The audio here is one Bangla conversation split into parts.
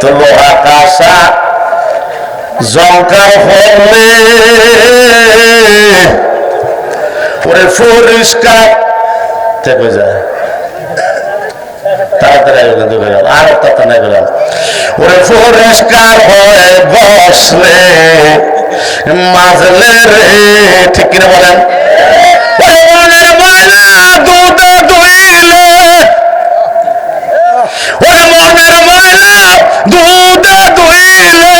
তো লোহা কাঁসা জঙ্কার হলে ওরে পরিষ্কার থেকে যায় তাড়াতাড়ি আর তাড়াতাড়ি গেলাম ওরে পরিষ্কার হয়ে বসলে মাজলে রে ঠিক কিনা বলেন মনের ময়লা দুধে ধুইলে ওরে মনের ময়লা দুধে ধুইলে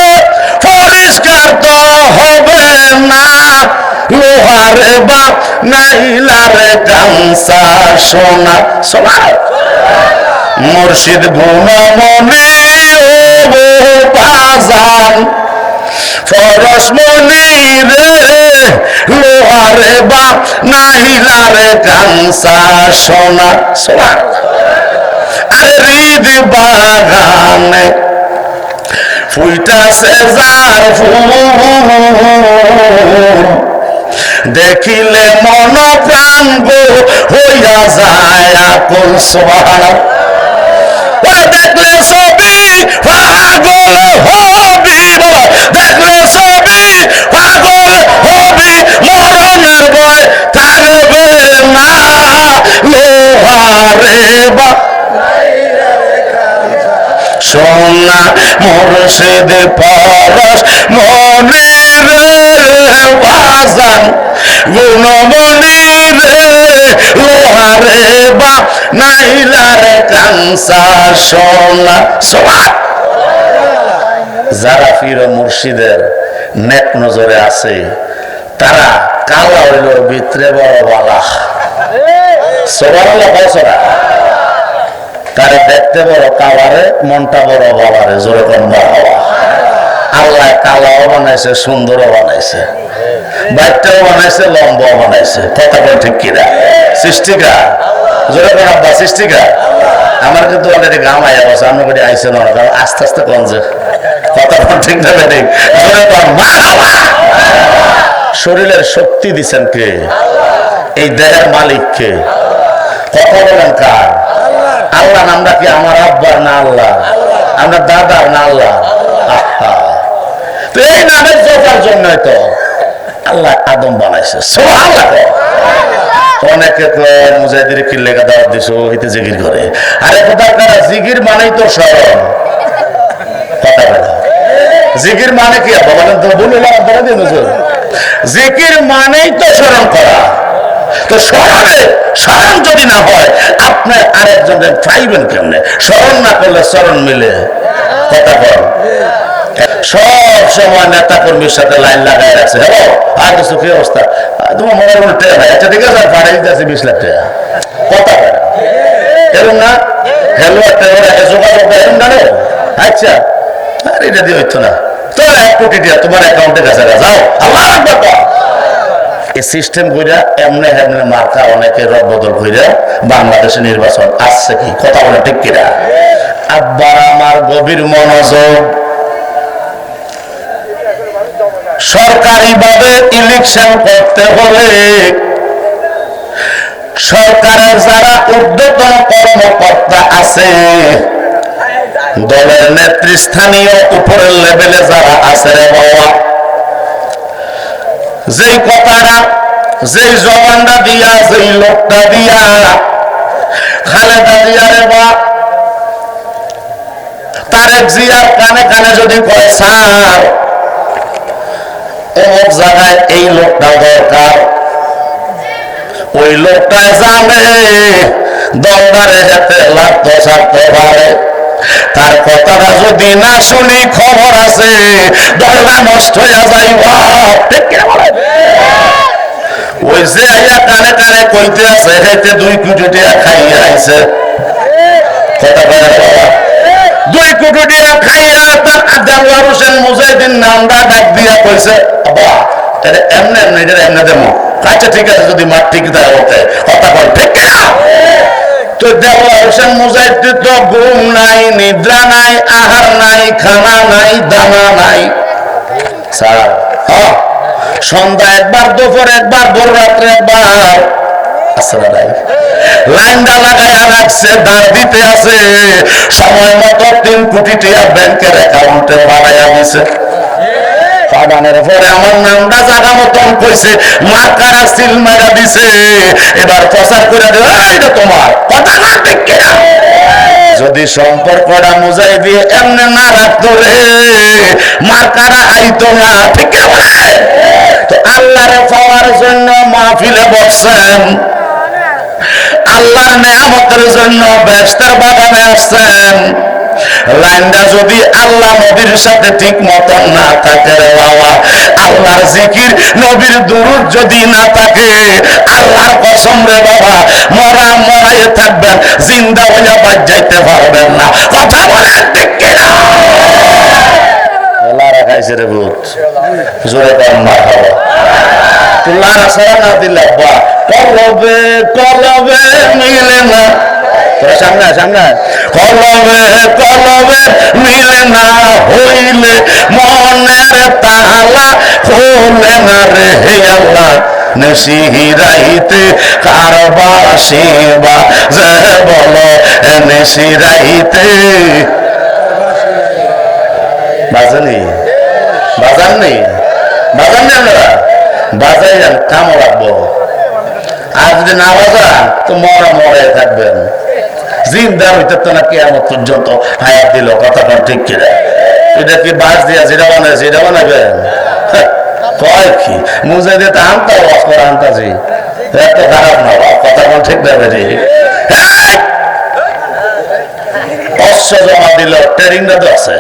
পরিষ্কার তো হবে না লোহারে বা নাইলারে কাঁসা সোনা সোনা মুর্শিদ গুণমণি ও বাজান পরশমণি রে লোহারে বা নাইলারে কাঁসা সোনা সোনা আরে হৃদ বাগানে ফুইটাছে যার ফুল দেখিলে মন প্রাণ গো হইয়া যায় আকুল সুবহানাল্লাহ দেখলে ছবি পাগল হবি দেখলে ছবি পাগল হবি মরণের ভয় থাকবে না লোহারে বা সোনা মুর্শিদ পরশ মনির বাজান গুণমণি রে লোহারে বা নাইলারে কাঁসা সোনা সোনা যারা পীর মুর্শিদের নেক নজরে আছে তারা কালা হইল ভিতরে বড় বালা সোনা বছরা তারা দেখতে বড় কালারে মনটা বড় বাবারে জোরে কম বাবা আল্লাহ কালাও বানাইছে সুন্দরও বানাইছে বাইকটাও বানাইছে লম্বাও বানাইছে কথা বল ঠিক কিনা সৃষ্টিকা জোরে কোন আব্বা সৃষ্টিকা আমার কিন্তু অলরেডি গাম আইয়া বসে আমরা করে আইসে না কারণ আস্তে আস্তে কম যে কথা বল ঠিক না ঠিক জোরে কম শরীরের শক্তি দিচ্ছেন কে এই দেহের মালিক কে কথা বলেন কার আল্লাহ আমরা কি আমার আব্বার না আল্লাহ আমরা দাদার না আল্লাহ তো এই নামের জোটার জন্য তো আল্লাহ আদম বানাইছে সুবহানাল্লাহ অনেকে মুজাহিদের কি লেখা দাওয়াত দিছো হইতে জিকির করে আরে কথা কারা জিকির মানেই তো স্মরণ কথা বলা জিকির মানে কি আব্বা বলেন তো বললাম ধরে দিন জিকির মানেই তো স্মরণ করা তো স্মরণ যদি না হয় আপনি আরেকজনের পাইবেন কেমনে স্মরণ না করলে স্মরণ মিলে কথা বল সব সময় নেতা কর্মীর সাথে লাইন লাগাই রাখছে হ্যালো আর কিছু কি অবস্থা তোমার মনে কোনো টেয়া ভাই আচ্ছা ঠিক আছে ভাড়া দিতে আছে 20 লাখ টাকা কথা বলে এরকম না হ্যালো একটা যোগাযোগ এরকম জানো আচ্ছা আর এটা দিয়ে হইতো না তো 1 কোটি টাকা তোমার অ্যাকাউন্টে কাছে যাও আল্লাহ আকবার এই সিস্টেম কইরা এমনে এমনে মার্কা অনেকে রদ বদল কইরা বাংলাদেশে নির্বাচন আসছে কি কথা বলে ঠিক কিনা আব্বা আমার গভীর মনোযোগ সরকারিভাবে ইলেকশন করতে হলে সরকারের যারা ঊর্ধ্বতন কর্মকর্তা আছে দলের নেতৃস্থানীয় উপরের লেভেলে যারা আছে রে বাবা যেই কথাটা যেই জবানটা দিয়া যেই লোকটা দিয়া খালেদা জিয়া রে বা তারেক জিয়ার কানে কানে যদি কয় স্যার অমুক জায়গায় এই লোকটা দরকার ওই লোকটা জানে দলদারে যাতে লাগতে ছাড়তে পারে তার কথাটা যদি না শুনি খবর আছে দলটা নষ্ট হয়ে যাইব ওই যে আইয়া কানে কানে কইতে আছে হেতে 2 কোটি টাকা খাইয়া আইছে কথা বলে বাবা 2 কোটি টাকা খাইয়া দেওয়ার হোসেন মুজাহিদিন নামটা ডাক দিয়া কইছে বাবা তাহলে এমনি এমনি এটা এমনি দেবো আচ্ছা ঠিক আছে যদি মাঠ ঠিক দেয় ওকে কথা বল ঠিক না তো দেওয়ার হোসেন মুজাহিদ তো ঘুম নাই নিদ্রা নাই আহার নাই খানা নাই দানা নাই স্যার সন্ধ্যা একবার দুপুর একবার ভোর রাত্রে একবার আসলে নাই লাইনটা লাগাইয়া রাখছে, দাঁড় দিতে আছে, সময় মতো 3 কোটি টাকা ব্যাংকের অ্যাকাউন্টে বাড়াইয়া দিছে। পাঠানোর পরে আমার নামটা জায়গা মতন কইছে, মার্কারা সিল মারা দিছে, এবার প্রচার করে দেবে এটা তোমার কথা না ঠিক কিনা। যদি সম্পর্কটা মুজাই দিয়ে এমনি না রাখতো রে, মার্কারা আইতো না, ঠিক কিনা? তো আল্লাহরে পাওয়ার জন্য মাহফিলে বসছেন, আল্লাহর নেয়ামতের জন্য বেহেশতের বাগানে আসছেন, লাইনটা যদি আল্লাহ নবীর সাথে ঠিক মতন না থাকে রে বাবা, আল্লাহর জিকির নবীর দুরূদ যদি না থাকে, আল্লাহর কসম রে বাবা, মরাই থাকবেন, জিন্দা হইয়া বাদ যাইতে পারবেন না। কথা বলেন ঠিক কিনা? লারা খাইছে রে ভূত, জোরে কম না খাওয়া লারা সারা না দিলে বা কলবে কলবে মিলে না, সামনে সামনে কলবে মিলে না, হইলে মনের তালা খোলে না রে আল্লাহ, নিশিরাইতে কারবার সেবা যে বলো নিশিরাইতে বাজানি বাজান নেই, বাজান নেই, আমরা বাজাই যান, কাম রাখবো। আর যদি না বাজান তো মরে থাকবেন, জিন্দা হইতে তো না কিয়ামত পর্যন্ত হায়াত দিল। কথা ঠিক কিনা? এটা কি বাস দিয়া যেটা বানায় সেটা বানাবেন? কয় কি মুজে দিয়ে আনতা ওয়াজ করে আনতাছি, এত খারাপ না, কথা ঠিক দেবে রে। অশ্ব জমা দিল, ট্রেনিংটা তো আছে,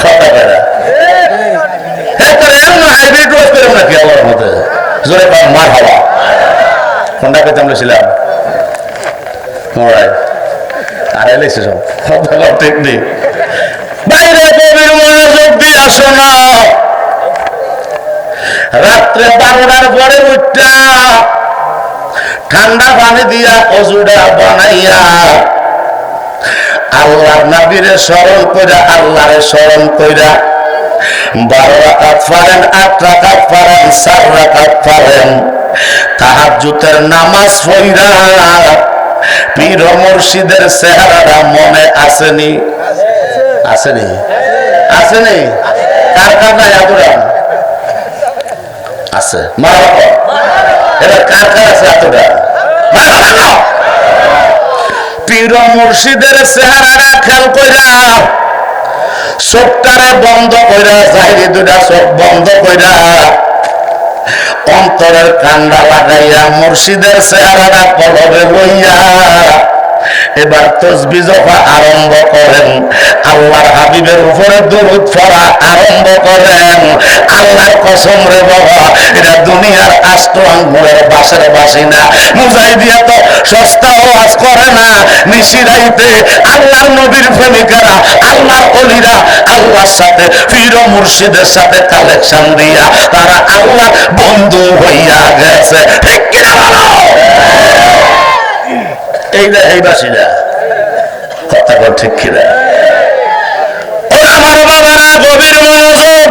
কথা বেড়া হাইব্রিড ওয়াজ করে নাকি আমার মধ্যে জোরে পান মার হওয়া কোনটা পেতে আমরা ছিলাম আর এলেছে সব ঠিক নেই। বাইরে কবির মনোযোগ দিয়ে আসো না, রাত্রে 12টার পরে উঠটা ঠান্ডা পানি দিয়া অজুটা বানাইয়া আল্লাহ নবীরে স্মরণ কইরা, আল্লাহরে স্মরণ কইরা 12 রাকাত পারেন, 8 রাকাত পারেন, 4 রাকাত পারেন, তাহাজ্জুদের নামাজ পড়া পীর মুর্শিদের চেহারাটা মনে আসেনি? আসেনি? আসেনি? কার কার নাই আদুরান আছে? মারহাবা। এবার কার কার আছে আদুরা? মারহাবা। পীর মুর্শিদের চেহারাটা খেয়াল কইরা, চোখটারে বন্ধ কইরা, জাহিরি দুটা চোখ বন্ধ কইরা, অন্তরের কান্ডা লাগাইয়া মুর্শিদের চেহারাটা কলবে লইয়া এবার তাসবিহ জপা আরম্ভ করেন, আল্লাহর হাবিবের উপরে দরুদ পড়া আরম্ভ করেন। আল্লাহর কসম রে বাবা, এটা দুনিয়ার 8 আঙ্গুলের বাসের বাসি না। মুজাহিদিয়া তো সস্তা ওয়াজ করে না, নিশিরাইতে আল্লাহর নবীর প্রেমিকেরা, আল্লাহর ওলিরা আল্লাহর সাথে পীর মুর্শিদের সাথে কালেকশন দিয়া তারা আল্লাহ বন্ধু হইয়া গেছে। ঠিক কিনা বলো? এই বাসিরা কথা বল, ঠিক কিনা? আমার বাবারা গভীর মনোযোগ,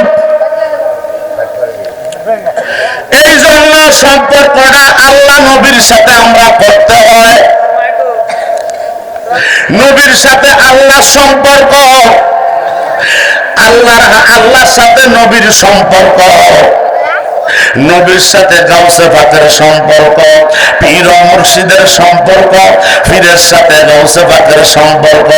এই জন্য সম্পর্কটা আল্লাহ নবীর সাথে আমরা করতে হয়। নবীর সাথে আল্লাহ সম্পর্ক, আল্লাহর সাথে নবীর সম্পর্ক, নবীর সাথে গাউসে পাকের সম্পর্ক, পীর মুর্শিদের সম্পর্ক, পীরের সাথে গাউসে পাকের সম্পর্ক।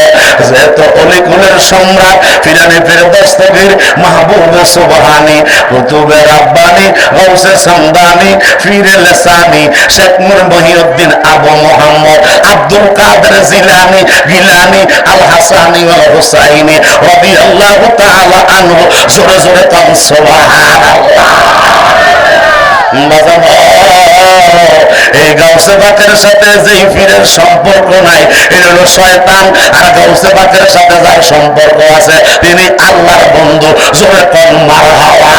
যেহেতু অলিকুলের সম্রাট ফিরানি পীর দস্তগীর, মাহবুবে সুবহানি, কুতুবে রাব্বানি, গাউসে সামদানি, পীরে লেসানি, শেখ নূর মহিউদ্দিন আবু মুহাম্মদ আব্দুল কাদের জিলানি, গিলানি, আল হাসানি ওয়াল হুসাইনি রাদিয়াল্লাহু তাআলা আনহু। জোরে জোরে কান সুবহানাল্লাহ। এই গাউসে পাকের সাথে যেই পীরের সম্পর্ক নাই, এটা হলো শয়তান। আর গাউসে পাকের সাথে যার সম্পর্ক আছে তিনি আল্লাহর বন্ধু। জোরে কোন মারহাবা।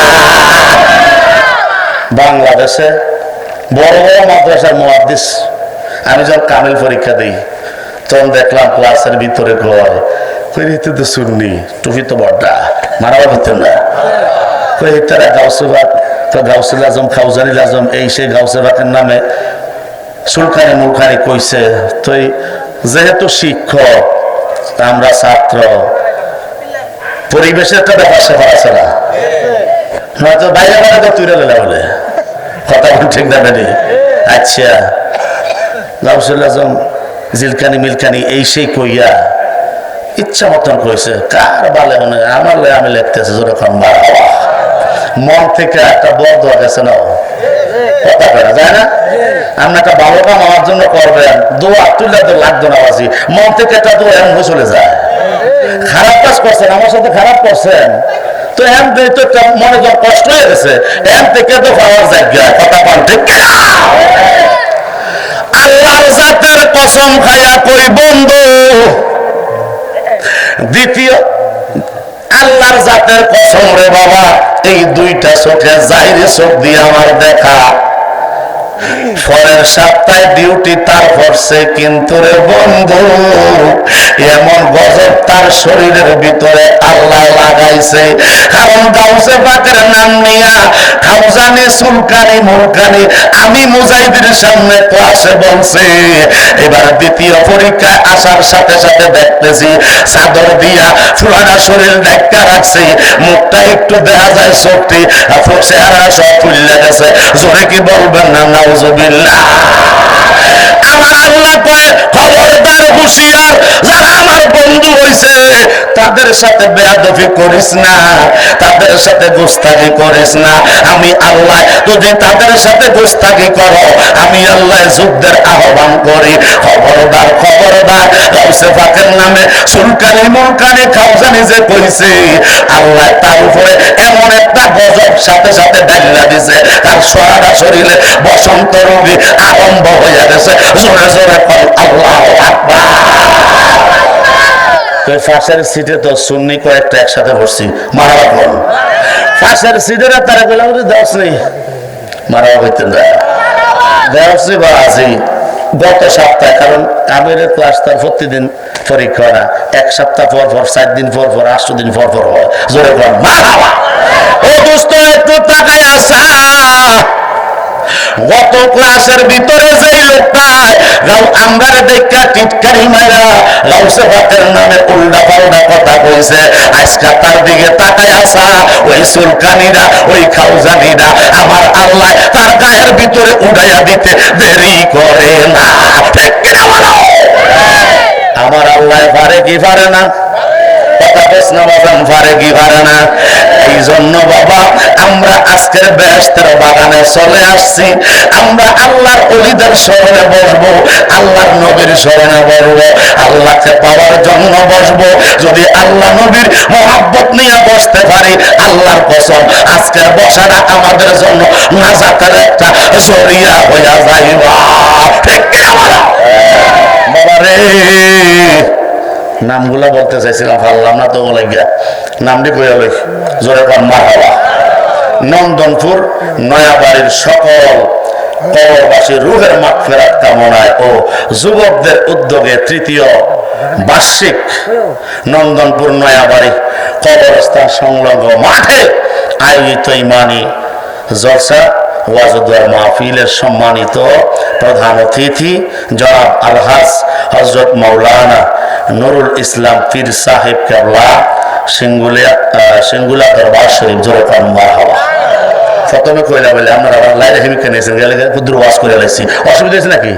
বাংলাদেশে বড় বড় মাদ্রাসার মুহাদ্দিস, আমি যখন কামিল পরীক্ষা দিই তখন দেখলাম ক্লাসের ভিতরে কয় কইতে তো সুন্নি, টুপি তো বড়টা, মারাও ভিতর না, কই তারা গাউসে পাক তো গাউসুল আজম, খাউজানিল আজম, এই সেই গাউসে পাকের নামে চুলকানি মুলকানি কইছে। তো যেহেতু শিক্ষক আমরা ছাত্র, পরিবেশের একটা ব্যাপার স্যাপার আছে না, নয়তো বাইরে বাইরে তো তুলে লেলা বলে কথা ঠিক না বেরি। আচ্ছা গাউসুল আজম জিলকানি মিলকানি এই সেই কইয়া ইচ্ছা মতন কইছে, কার বালে মনে আমার আমি লিখতেছি যেরকম মন থেকে একটা বদ গেছে না, কথা করা যায় না। আপনি একটা ভালো কাম আমার জন্য করবেন, দোয়া তুলে তো লাগতো না বাসি, মন থেকে একটা দোয়া এমন চলে যায়। খারাপ কাজ করছেন, আমার সাথে খারাপ করছেন, তো এম তো একটা মনে যখন কষ্ট হয়ে গেছে, এম থেকে তো পাওয়ার জায়গা, কথা পান ঠিক। আল্লাহর জাতের কসম খাইয়া কই বন্ধু, দ্বিতীয় আল্লাহর জাতের কসম রে বাবা, এই দুইটা চোখে জাহিরি চোখ দিয়ে আমার দেখা, পরের সপ্তাহে ডিউটি তার পড়ছে, কিন্তু রে বন্ধু এমন গজব তার শরীরের ভিতরে আল্লাহ লাগাইছে। কারণ গাউসে পাকের নাম নিয়া খাউজানি চুলকানি মুলকানি আমি মুজাহিদের সামনে ক্লাসে বলছি। এবার দ্বিতীয় পরীক্ষায় আসার সাথে সাথে দেখতেছি চাদর দিয়া ফুলানা শরীর ঢাকা রাখছে, মুখটা একটু দেখা যায়, চোখটি চেহারা সব ফুলে গেছে। জোরে কি বলবেন না নাউজুবিল্লাহ। আমার আল্লাহ কয় খবরদার হুঁশিয়ার, যারা আমার বন্ধু হইছে তাদের সাথে বেয়াদবি করিস না, তাদের সাথে গোস্তাকি করিস না। আমি আল্লাহ যদি তাদের সাথে গোস্তাকি করো, আমি আল্লাহ যুদ্ধের আহ্বান করি। খবরদার খবরদার, গাউসে পাকের নামে চুলকানি মুলকানি খাউজানি যে কইছে, আল্লাহ তার উপরে এমন একটা গজব সাথে সাথে ডাইলা দিছে, তার সারা শরীরে বসন্ত রোগী আরম্ভ হয়ে গেছে। জোরে জোরে কল আল্লাহু আকবার। ফাঁসের সিটে তো সুন্নি কয়েকটা একসাথে বসছি, মারা বল ফাঁসের সিটের তারা গেলাম দেওয়াস নেই, মারা হইতে দেওয়াসি বা আছি গত সপ্তাহে। কারণ আমির ক্লাস তার প্রতিদিন পরীক্ষা না, এক সপ্তাহ পর পর, 4 দিন পর পর, 8 দিন পর পর হয়। জোরে কর মারা। ও দোস্ত একটু তাকায় আসা, গত ক্লাসের ভিতরে যেই লোকটা আমরা দেখা টিটকারি মারা গাউসে পাকের নামে উল্টা পাল্টা কথা কইছে, আজকে তার দিকে তাকায় আসা ওই চুলকানিরা ওই খাউজানিরা আমার আল্লাহ তার গায়ের ভিতরে উড়াইয়া দিতে দেরি করে না। ঠিক কিনা বলো? আমার আল্লাহ পারে কি পারে না? এই জন্য বাবা আমরা আজকের বেহেশতের বাগানে চলে আসছি। আমরা আল্লাহর ওলিদের স্মরণে বসবো, আল্লাহর নবীর স্মরণে বসবো, আল্লাহকে পাওয়ার জন্য বসবো। যদি আল্লাহ নবীর মহব্বত নিয়ে বসতে পারি, আল্লাহর কসম আজকের বসাটা আমাদের জন্য নাজাতের একটা জরিয়া হইয়া যাইবা। ঠিক কিনা বলো? বাবা রে, নামগুলা বলতে চাইছিলাম, পারলাম না তো বলে গিয়া নামটি কইয়া লই। জোরে পান মারহাবা। নন্দনপুর নয়াবাড়ির সকল কবরবাসী রুহের মাগফিরাত কামনায় ও যুবকদের উদ্যোগে 3য় বার্ষিক নন্দনপুর নয়াবাড়ি কবরস্থান সংলগ্ন মাঠে আয়োজিত ইমানি জলসা ওয়াজুদ্দার মাহফিলের সম্মানিত প্রধান অতিথি জনাব আলহাজ হযরত মাওলানা নুরুল ইসলাম পীর সাহেব কেবলা সিঙ্গুলা দরবার শরীফ। জোরে পান মারহাবা। প্রথমে কইলা বলে আপনারা আবার লাইরে হিমিকে নিয়েছেন, গেলে ক্ষুদ্র ওয়াজ করে লাইছি, অসুবিধা হয়েছে নাকি?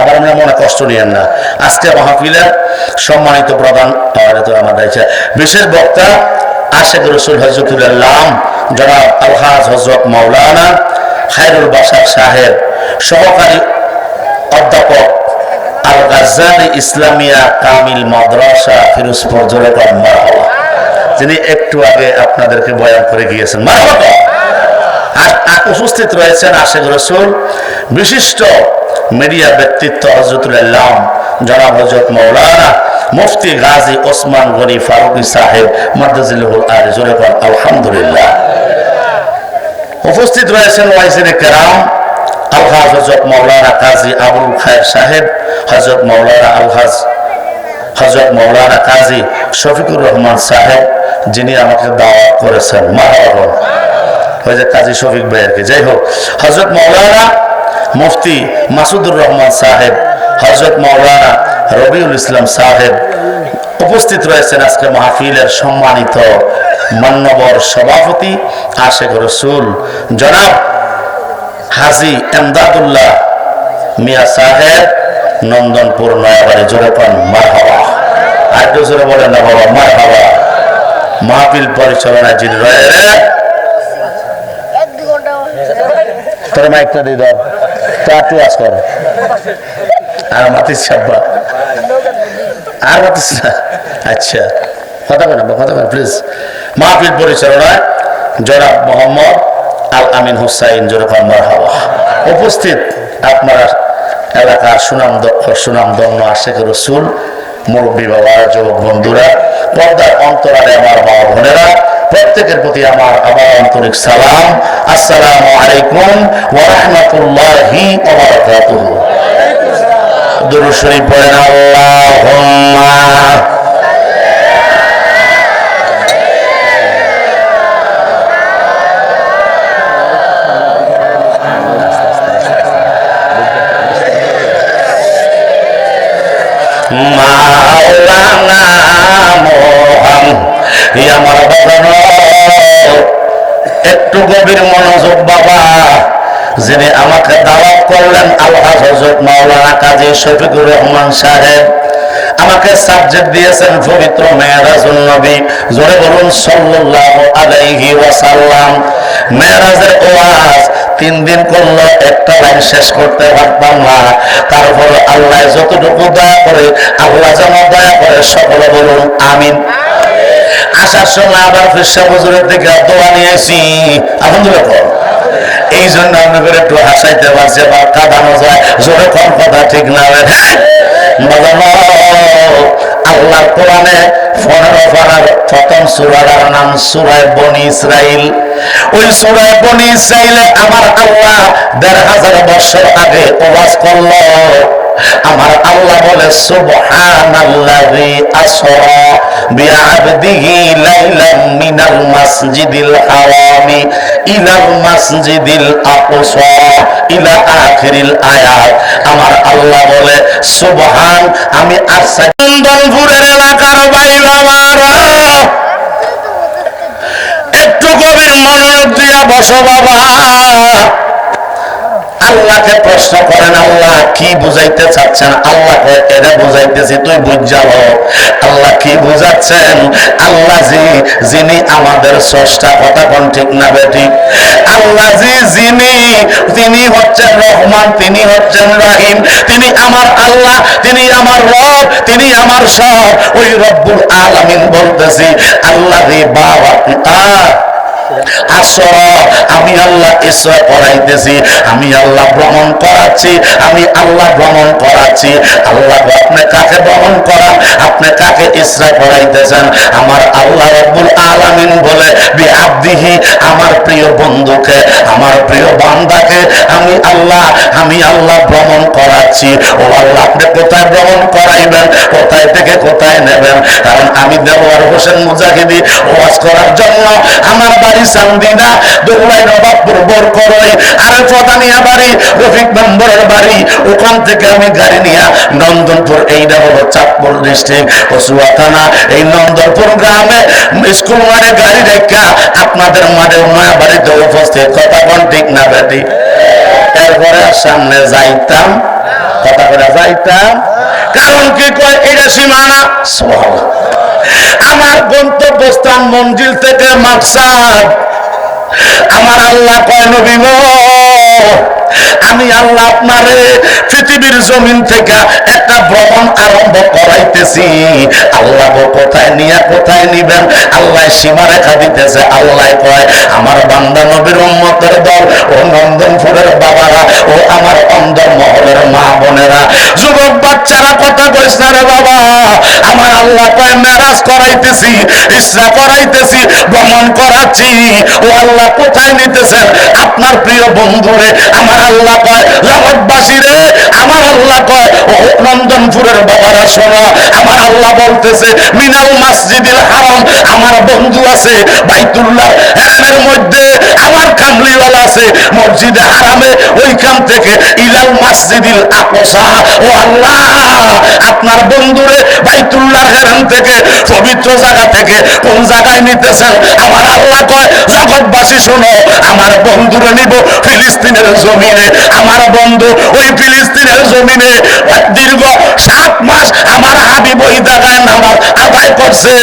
আবার আমরা মনে কষ্ট নিয়েন না। আজকে মাহফিলের সম্মানিত প্রধান আমার দায়িত্ব বিশেষ বক্তা আশেক রসুল হযরতুল আল্লাহ জনাব আলহাজ হযরত মাওলানা খায়রুল বাশার সাহেব, সহকারী অধ্যাপক আল গাজ্জালি ইসলামিয়া কামিল মাদ্রাসা ফিরোজপুর। জোরে পান মারহাবা। যিনি একটু আগে আপনাদেরকে বয়ান করে গিয়েছেন। মারহাবা। উপস্থিত রয়েছেন আশেক রসুল বিশিষ্ট মিডিয়া ব্যক্তিত্ব হযরতুল আল্লাহ জনাব হযরত মাওলানা মুফতি গাজী ওসমান গনি ফারুকী সাহেব মাদ্দাজিলহুল আলী। জোরে পান আলহামদুলিল্লাহ। উপস্থিত রয়েছেন ওয়াইজিনে কেরাম আলহাজ হযরত মাওলানা কাজী আবুল খায়ের সাহেব, হযরত মাওলানা আলহাজ হযরত মাওলানা কাজী শফিকুর রহমান সাহেব, যিনি আমাকে দাওয়াত করেছেন। মারহাবা। ওই যে কাজী শফিক ভাই আর কি। যাই হোক, হযরত মাওলানা মুফতি মাসুদুর রহমান সাহেব, হযরত মাওলানা রবিউল ইসলাম সাহেব উপস্থিত রয়েছেন আজকে মাহফিলের সম্মানিত মান্যবর সভাপতি আশেক রসুল জনাব হাজী এমদাদুল্লাহ মিয়া সাহেব, নন্দনপুর নয়াবাড়ি। জোরে কোন মারহাবা। আর একটু জোরে বলেন না বাবা, মারহাবা। মাহফিল পরিচালনায় যিনি রয়েছেন, তোর মাইকটা দিয়ে দাও, একটু আজ কর। আর মাতিস সাব্বা, আর মাতিস না। আচ্ছা, কথা বলেন কথা বলেন প্লিজ। মাহফিল পরিচালনায় জনাব মোহাম্মদ আল আমিন হুসাইন, যেরকম মারহাবা। উপস্থিত আপনারা এলাকার সুনামধন্য আশেক রসুল, মুরব্বী বাবা, যুবক বন্ধুরা, পর্দার অন্তরালে আমার মা বোনেরা, প্রত্যেকের প্রতি আমার আবার আন্তরিক সালাম। আসসালামু আলাইকুম ওয়া রাহমাতুল্লাহি ওয়া বারাকাতুহু। দুরূদ শরীফ পড়েন। আল্লাহুম্মা মাওলানা আমার বাবা, একটু গভীর মনোযোগ বাবা। যিনি আমাকে দাওয়াত করলেন আলহাজ হযরত মাওলানা কাজী শফিকুর রহমান সাহেব, আমাকে সাবজেক্ট দিয়েছেন পবিত্র মেরাজুন নবী। জোরে বলুন সাল্লাল্লাহু আলাইহি ওয়াসাল্লাম। মেরাজের ওয়াজ 3 দিন করলো, একটা লাইন শেষ করতে পারতাম না। তারপর আল্লাহ যতটুকু দয়া করে, আল্লাহ যেন দয়া করে, সকলে বলুন আমিন। আসার সময় আবার ফিরসা হুজুরের দিকে দোয়া নিয়েছি, আলহামদুলিল্লাহ। এই জন্য আপনাদের একটু হাসাইতে পারছে বা কাঁদানো যায়। জোরে কোন কথা ঠিক না? হ্যাঁ, আল্লাহর কোরআনে 15 পারার প্রথম সূরার নাম সূরা বনী ইসরাইল। ওই সূরা বনী ইসরাইলে আমার আল্লাহ 1500 বছর আগে ওয়াজ করলো। আমার আল্লাহ বলে সুবহানাল্লাযী আসরা বিআবদিহি লাইলাম মিনাল মাসজিদিল হারামি ইলাল মাসজিদিল আকসা ইলা আখিরিল আয়াত। আমার আল্লাহ বলে সুবহান, আমি চন্দনপুরের এলাকার বাইরা মারা, একটু গভীর মনোযোগ দিয়া বসো বাবা। আল্লাহকে প্রশ্ন করেন, আল্লাহ কি বুঝাইতে চাচ্ছেন? আল্লাহকে এটা বুঝাইতেছি, তুই বুঝ যাও। আল্লাহ কি বুঝাচ্ছেন? আল্লাহ যিনি আমাদের স্রষ্টা, কথা কোন ঠিক না বেটি? আল্লাহ যিনি, তিনি হচ্ছেন রহমান, তিনি হচ্ছেন রহিম, তিনি আমার আল্লাহ, তিনি আমার রব, তিনি আমার সব। ওই রব্বুল আলামিন বলতেছি, আল্লাহ রে বাবা আমি আল্লাহ ইসরা করাইতেছি, আমি আল্লাহ ভ্রমণ করাচ্ছি, আমি আল্লাহ ভ্রমণ করাচ্ছি। আল্লাহ আপনি কাকে ভ্রমণ করান, আপনি কাকে ইসরা করাইতেছেন? আমার আল্লাহ রব্বুল আলামিন বলে বিআবদিহি, আমার প্রিয় বন্ধুকে, আমার প্রিয় বান্দাকে আমি আল্লাহ ভ্রমণ করাচ্ছি। ও আল্লাহ, আপনি কোথায় ভ্রমণ করাইবেন, কোথায় থেকে কোথায় নেবেন? কারণ আমি দেওয়ার হোসেন মুজাহিদি ওয়াজ করার জন্য আমার বাড়ি চান্দিনা, দৌড়াই নবাবপুর বরকরই, আর প্রধানিয়া বাড়ি রফিক মেম্বরের বাড়ি, ওখান থেকে আমি গাড়ি নিয়ে নন্দনপুর, এইটা হলো চাঁদপুর ডিস্ট্রিক্ট কচুয়া থানা, এই নন্দনপুর গ্রামে স্কুল মাঠে গাড়ি রেখা আপনাদের মাঠে নয়া বাড়িতে উপস্থিত। কথা কোন ঠিক না বেটি? এরপরে সামনে যাইতাম, কথা করে যাইতাম। কারণ কি কয়, এটা সীমানা। আমার গন্তব্যস্থান মঞ্জিল থেকে মাকসাদ। আমার আল্লাহ কয়, নবী গো, আমি আল্লাহ আপনারে পৃথিবীর জমিন থেকে একটা ভ্রমণ আরম্ভ করাইতেছি। আল্লাহ কোথায় নিয়ে কোথায় নিবেন, আল্লাহ সীমারেখা দিতেছে। আল্লাহ কয়, আমার বান্দা নবীর উম্মতের দল, ও নন্দনপুরের বাবারা, ও আমার অন্দর মহলের মা বোনেরা, যুবক বাচ্চারা, কথা কইস না রে বাবা। আমার আল্লাহ কয়, মেরাজ করাইতেছি, ইসরা করাইতেছি, ভ্রমণ করাচ্ছি। ও আল্লাহ কোথায় নিতেছেন? আপনার প্রিয় বন্ধুরে। আমার আল্লাহ কয়, জগৎবাসী রে, আমার আল্লাহ কয়, ও নন্দনপুরের বাবারা শোনো। আমার আল্লাহ বলতেছে, মিনাল মাসজিদিল হারাম, আমার বন্ধু আছে বাইতুল্লাহ এর মধ্যে, আমার কামলিওয়ালা আছে আছে মসজিদে হারামে, ওইখান থেকে ইলাল মসজিদিল আকসা। ও আল্লাহ, আপনার বন্ধুরে বাইতুল্লাহ হেরাম থেকে, পবিত্র জায়গা থেকে কোন জায়গায় নিতেছেন? আমার আল্লাহ কয়, জগৎবাসী শোনো, আমার বন্ধুরে নিব ফিলিস্তিনের জমিনে। আমার বন্ধু ওই ফিলিস্তিনের জমিনে দীর্ঘ 7 মাস আমার হাবিব ওই জায়গায় নামাজ আদায় করছে।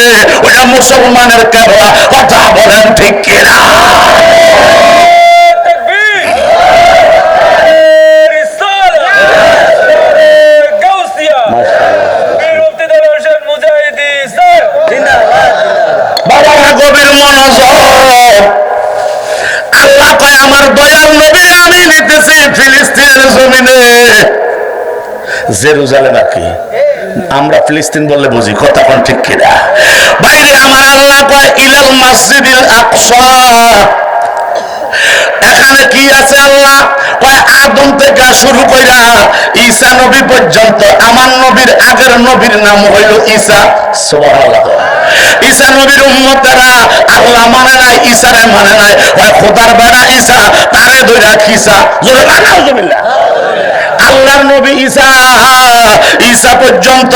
ওটা মুসলমানের কেবলা। কথা বলেন ঠিক কিনা? বাবা গভীর মনোযোগ। আল্লাহ কয়, আমার দয়াল নবী আমি নিতেছি ফিলিস্তিনের জমিনে। জেরুজালেম আর কি, আমরা ফিলিস্তিন বললে বুঝি। কথা কোন ঠিক কিনা? বাইরে আমার আল্লাহ কয় ইলাল মসজিদিল আকসা। এখানে কি আছে? আল্লাহ কয় আদম থেকে শুরু কইরা ঈসা নবী পর্যন্ত। আমার নবীর আগের নবীর নাম হইল ঈসা। সুবহানাল্লাহ। ঈসা নবীর উম্মতেরা আল্লাহ মানে নাই, ঈসারে মানে নাই। ওই খোদার বেড়া ঈসা, তারে ধইরা খিসা। জোরে নাউজুবিল্লাহ। আল্লাহর নবী ঈসা, ঈসা পর্যন্ত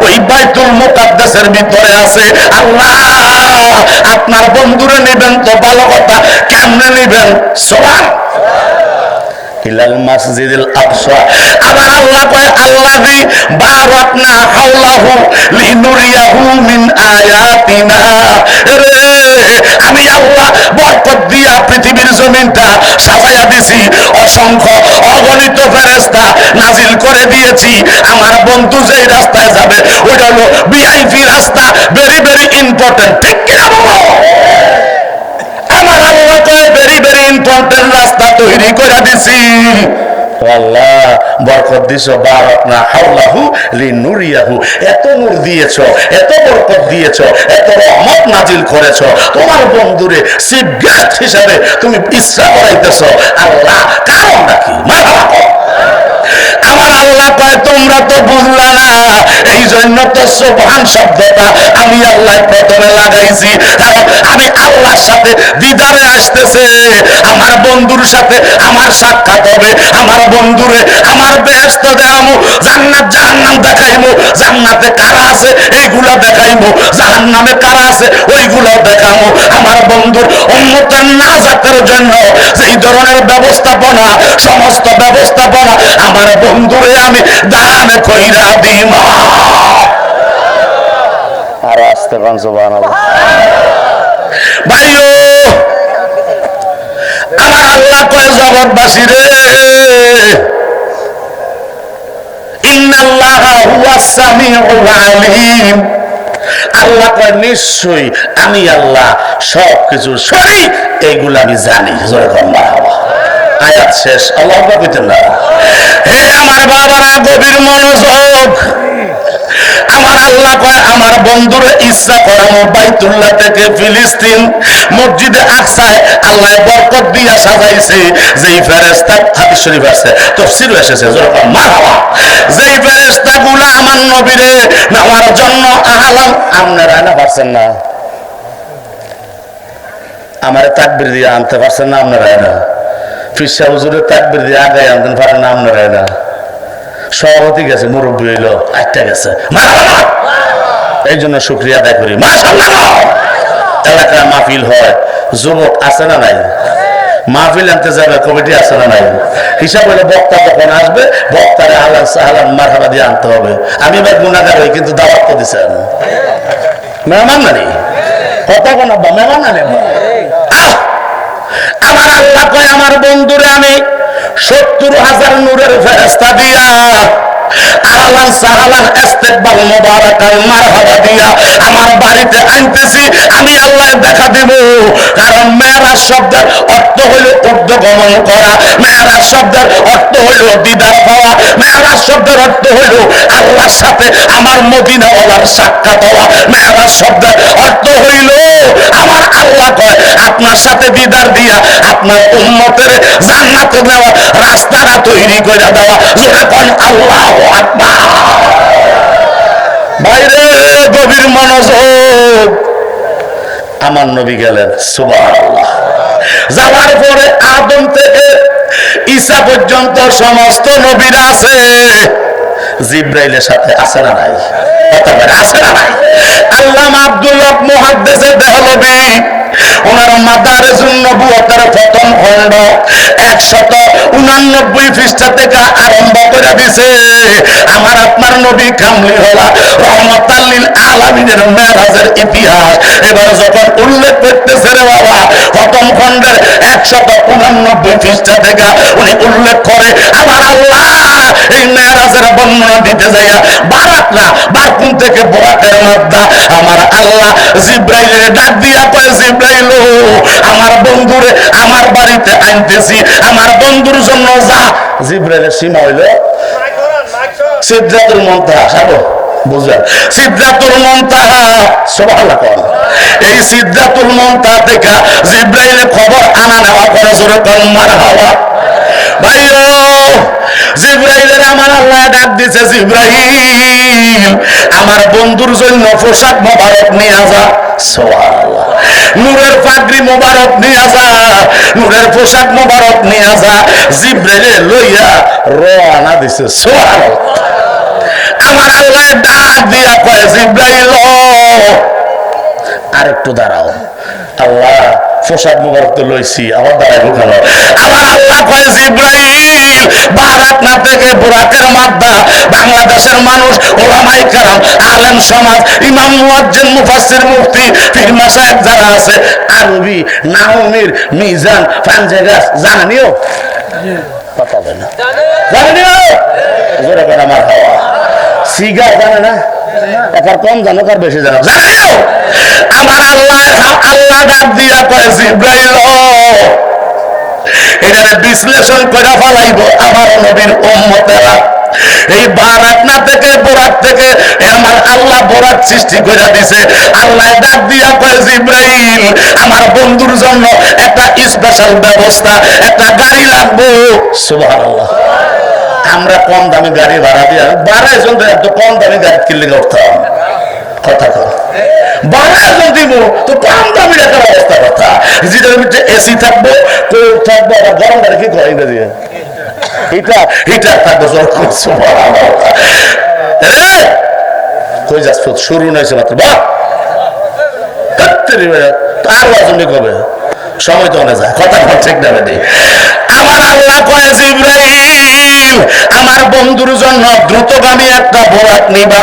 ওই বাইতুল মুকাদ্দাসের ভিতরে আছে। আল্লাহ আপনার বন্ধুরে নিবেন তো ভালো কথা, কেমনে নিবেন? সুবহান ইলাল মসজিদিল আকসা। আবার আল্লাহ কয় আল্লাযী বারাকনা হাওলাহু লিনুরিয়াহু মিন আয়াতিনা। আমি আল্লাহ বরকত দিয়া পৃথিবীর জমিনটা সাজায়া দিছি, অসংখ্য অগণিত ফেরেশতা নাজিল করে দিয়েছি। আমার বন্ধু যেই রাস্তায় যাবে ওইটা হলো ভিআইপি রাস্তা, ভেরি ভেরি ইম্পর্টেন্ট। ঠিক কিনা বলো? আমার আল্লাহ কয় ভেরি ভেরি ইম্পর্টেন্ট রাস্তা তৈরি করে দিছি। আল্লাহ বরকত দিছো, বারাকনা হাওলাহু লিনুরিয়াহু। এত নূর দিয়েছো, এত বরকত দিয়েছো, এত রহমত নাজিল করেছো, তোমার বন্ধুরে চিফ গেস্ট হিসাবে তুমি ইসরা করাইতেছো। আল্লাহ কারণটা কি? মারহাবা। আমার আল্লাহ কয় তোমরা তো বুঝলা না, এই জন্য তো সুবহান শব্দটা আমি আল্লাহ প্রথমে লাগাইছি। কারণ আমি আল্লাহর সাথে দিদারে আসতেছে, আমার বন্ধুর সাথে আমার সাক্ষাৎ হবে। আমার বন্ধুরে আমার বেহেশত দেখামু, জান্নাত জাহান্নাম দেখাইমু। জান্নাতে কারা আছে এইগুলা দেখাইমু, জাহান্নামে কারা আছে ওইগুলা দেখামু। আমার বন্ধুর উম্মতের নাজাতের জন্য যেই ধরনের ব্যবস্থাপনা, সমস্ত ব্যবস্থাপনা আমার বন্ধুরে আমি দান কইরা দিম। আর আস্তে গান সুবহানাল্লাহ। ভাইও আমার আল্লাহ কয় জগৎবাসী রে, ইন্নাল্লাহা হুয়াস সামিউল আলিম। আল্লাহ কয় নিশ্চয়ই আমি আল্লাহ সবকিছু সঠিক, এইগুলো আমি জানি। জোরে কর মারহাবা। আয়াত শেষ। আল্লাহ কইতেন না। হে আমার বাবারা গভীর মনোযোগ। আমার আল্লাহ কয় আমার বন্ধুরে ইচ্ছা করানো বাইতুল্লাহ থেকে ফিলিস্তিন মসজিদে আকসায় আল্লাহ বরকত দিয়া সাজাইছে। যেই ফেরেশতা, হাদিস শরীফ আছে, তাফসীর এসেছে, যখন মারহাবা, যেই ফেরেশতাগুলো আমার নবীরে নেওয়ার জন্য আহলান। আপনারা না পারছেন না, আমারে তাকবীর দিয়ে আনতে পারছেন না আপনারা না। ফিরসা হুজুরের তাকবীর দিয়ে আগে আনতেন পারেন না আপনারা না। সভাপতি গেছে, মুরব্বী হইল, আটটা গেছে। এই জন্য শুকরিয়া আদায় করি। মাশাআল্লাহ। এলাকায় মাহফিল হয়, যুবক আছে না নাই? মাহফিল আনতে যাবে, কমিটি আছে না নাই? হিসাব হলে বক্তা যখন আসবে বক্তারে আহলান সাহলান মারহাবা দিয়ে আনতে হবে। আমি এবার গুনাহগার হই, কিন্তু দাওয়াত তো দিছেন। মেহমান নানি কথা কোন আব্বা, মেহমান নানি। আমার আল্লাহ কয় আমার বন্ধুরে আমি 70,000 নূরের ফেরেশতা দিয়া আহলান সাহলান ইস্তেকবাল মুবারাকাল মারহাবা দিয়া আমার বাড়িতে আনতেছি। আমি আল্লাহ দেখা দেব। কারণ মেরাজ শব্দের অর্থ হইল ঊর্ধ্বগমন করা, মেরাজ শব্দের অর্থ হইল দিদার পাওয়া, মেরাজ শব্দের অর্থ হইল আল্লাহর সাথে আমার মদিনাওয়ালার সাক্ষাৎ হওয়া, মেরাজ শব্দের অর্থ হইল আমার আল্লাহ কয় আপনার সাথে দিদার দিয়া আপনার উম্মতের জান্নাতে নেওয়া রাস্তাটা তৈরি করে দেওয়া। জোরে কোন আল্লাহু আকবার। বাইরে গভীর মনোযোগ। আমার নবী গেলেন, সুবহানাল্লাহ। যাওয়ার পরে আদম থেকে ঈসা পর্যন্ত সমস্ত নবীরা আছে, জিব্রাইলের সাথে আছে না নাই? আছে না নাই? আল্লামা আব্দুল্লাহ মুহাদ্দিসের দেহলবি ওনার মাদারিজুন নবুওয়াতের প্রথম খণ্ড 189 পৃষ্ঠা থেকে আরম্ভ করে দিছে। আমার আপনার নবী কামলি হলা রহমাতাল লিল আলামিনের মেরাজের ইতিহাস এবার যখন উল্লেখ করতেছে রে বাবা, প্রথম খণ্ডের 189 পৃষ্ঠা থেকে উনি উল্লেখ করে আমার আল্লাহ এই মেরাজের বর্ণনা দিতে যাইয়া বারাকরা বারকুন থেকে বোরাকের মধ্যে আমার আল্লাহ জিব্রাইলের ডাক দিয়া কয়, জিব্রাইল আমার বন্ধুরে আমার বাড়িতে আনতেছি, আমার বন্ধুর জন্য যা। জিব্রাইলের সীমা হইল সিদরাতুল মুনতাহা। সাবো বুঝলেন? সিদরাতুল মুনতাহা, সুবহানাল্লাহ। এই সিদরাতুল মুনতাহা থেকে জিব্রাইলের খবর আনা নেওয়া করে জোরে কোন মারহাবা। ভাইও জিব্রাইলের আমার আল্লাহ ডাক দিছে, জিব্রাইল আমার বন্ধুর জন্য পোশাক মোবারক নিয়ে যা। সুবহানাল্লাহ। নূরের পাগড়ি মোবারক নিয়ে যা, নূরের পোশাক মোবারক নিয়ে যা। জিব্রাইল লইয়া রওনা দিছে। সুবহানাল্লাহ। আমার আল্লাহ ডাক দিয়া কয়, জিব্রাইল আর একটু দাঁড়াও, আল্লাহ পোশাক মোবারক তো লইছি, আবার দাঁড়াইবো কেন? আমার আল্লাহ কয়, জিব্রাইল বারাকনা থেকে বোরাকের মাদ্দা বাংলাদেশের মানুষ ওলামায়ে কেরাম আলেম সমাজ ইমাম মুয়াজ্জিন মুফাসসির মুফতি পীর মাশায়েখ যারা আছে আরবি নাহমির মিজান ফানজেগাস জানেনিও কথা বলে না, জানেনিও জোরে করে আমার হাওয়া সিগা জানে না, একার কম জানো কার বেশি জানো, জানেনিও। আমার আল্লাহ ডাক দিয়া কয়, জিব্রাইল এটারে বিশ্লেষণ করে ফেলাইব আমার নবীর উম্মতেরা। এই বারাকনা থেকে বোরাক থেকে আমার আল্লাহ বোরাক সৃষ্টি করে দিছে। আল্লাহ ডাক দিয়া কয়, জিব্রাইল আমার বন্ধুর জন্য একটা স্পেশাল ব্যবস্থা, একটা গাড়ি লাগবে। সুবহানাল্লাহ। আমরা কম দামি গাড়ি ভাড়া দিয়ে 12 জন এত কম দামি গাড়ি কিনলে করতাম কথা কর, 12 জন দিব তো কম দামি একটা অবস্থা কথা, যেটার ভিতরে এসি থাকবো, কোল্ড থাকবো, আবার গরম গাড়ি কি করে ইংরেজি হিটার থাকবো। কই যাস শুরু নয়েছে মাত্র বা আর ওয়াজনে কবে সময় তো অনেক যায়, কথা ঠিক না বেদি। আমার আল্লাহ কয়, জিব্রাইল আমার বন্ধুর জন্য দ্রুতগামী একটা বোরাক নিবা,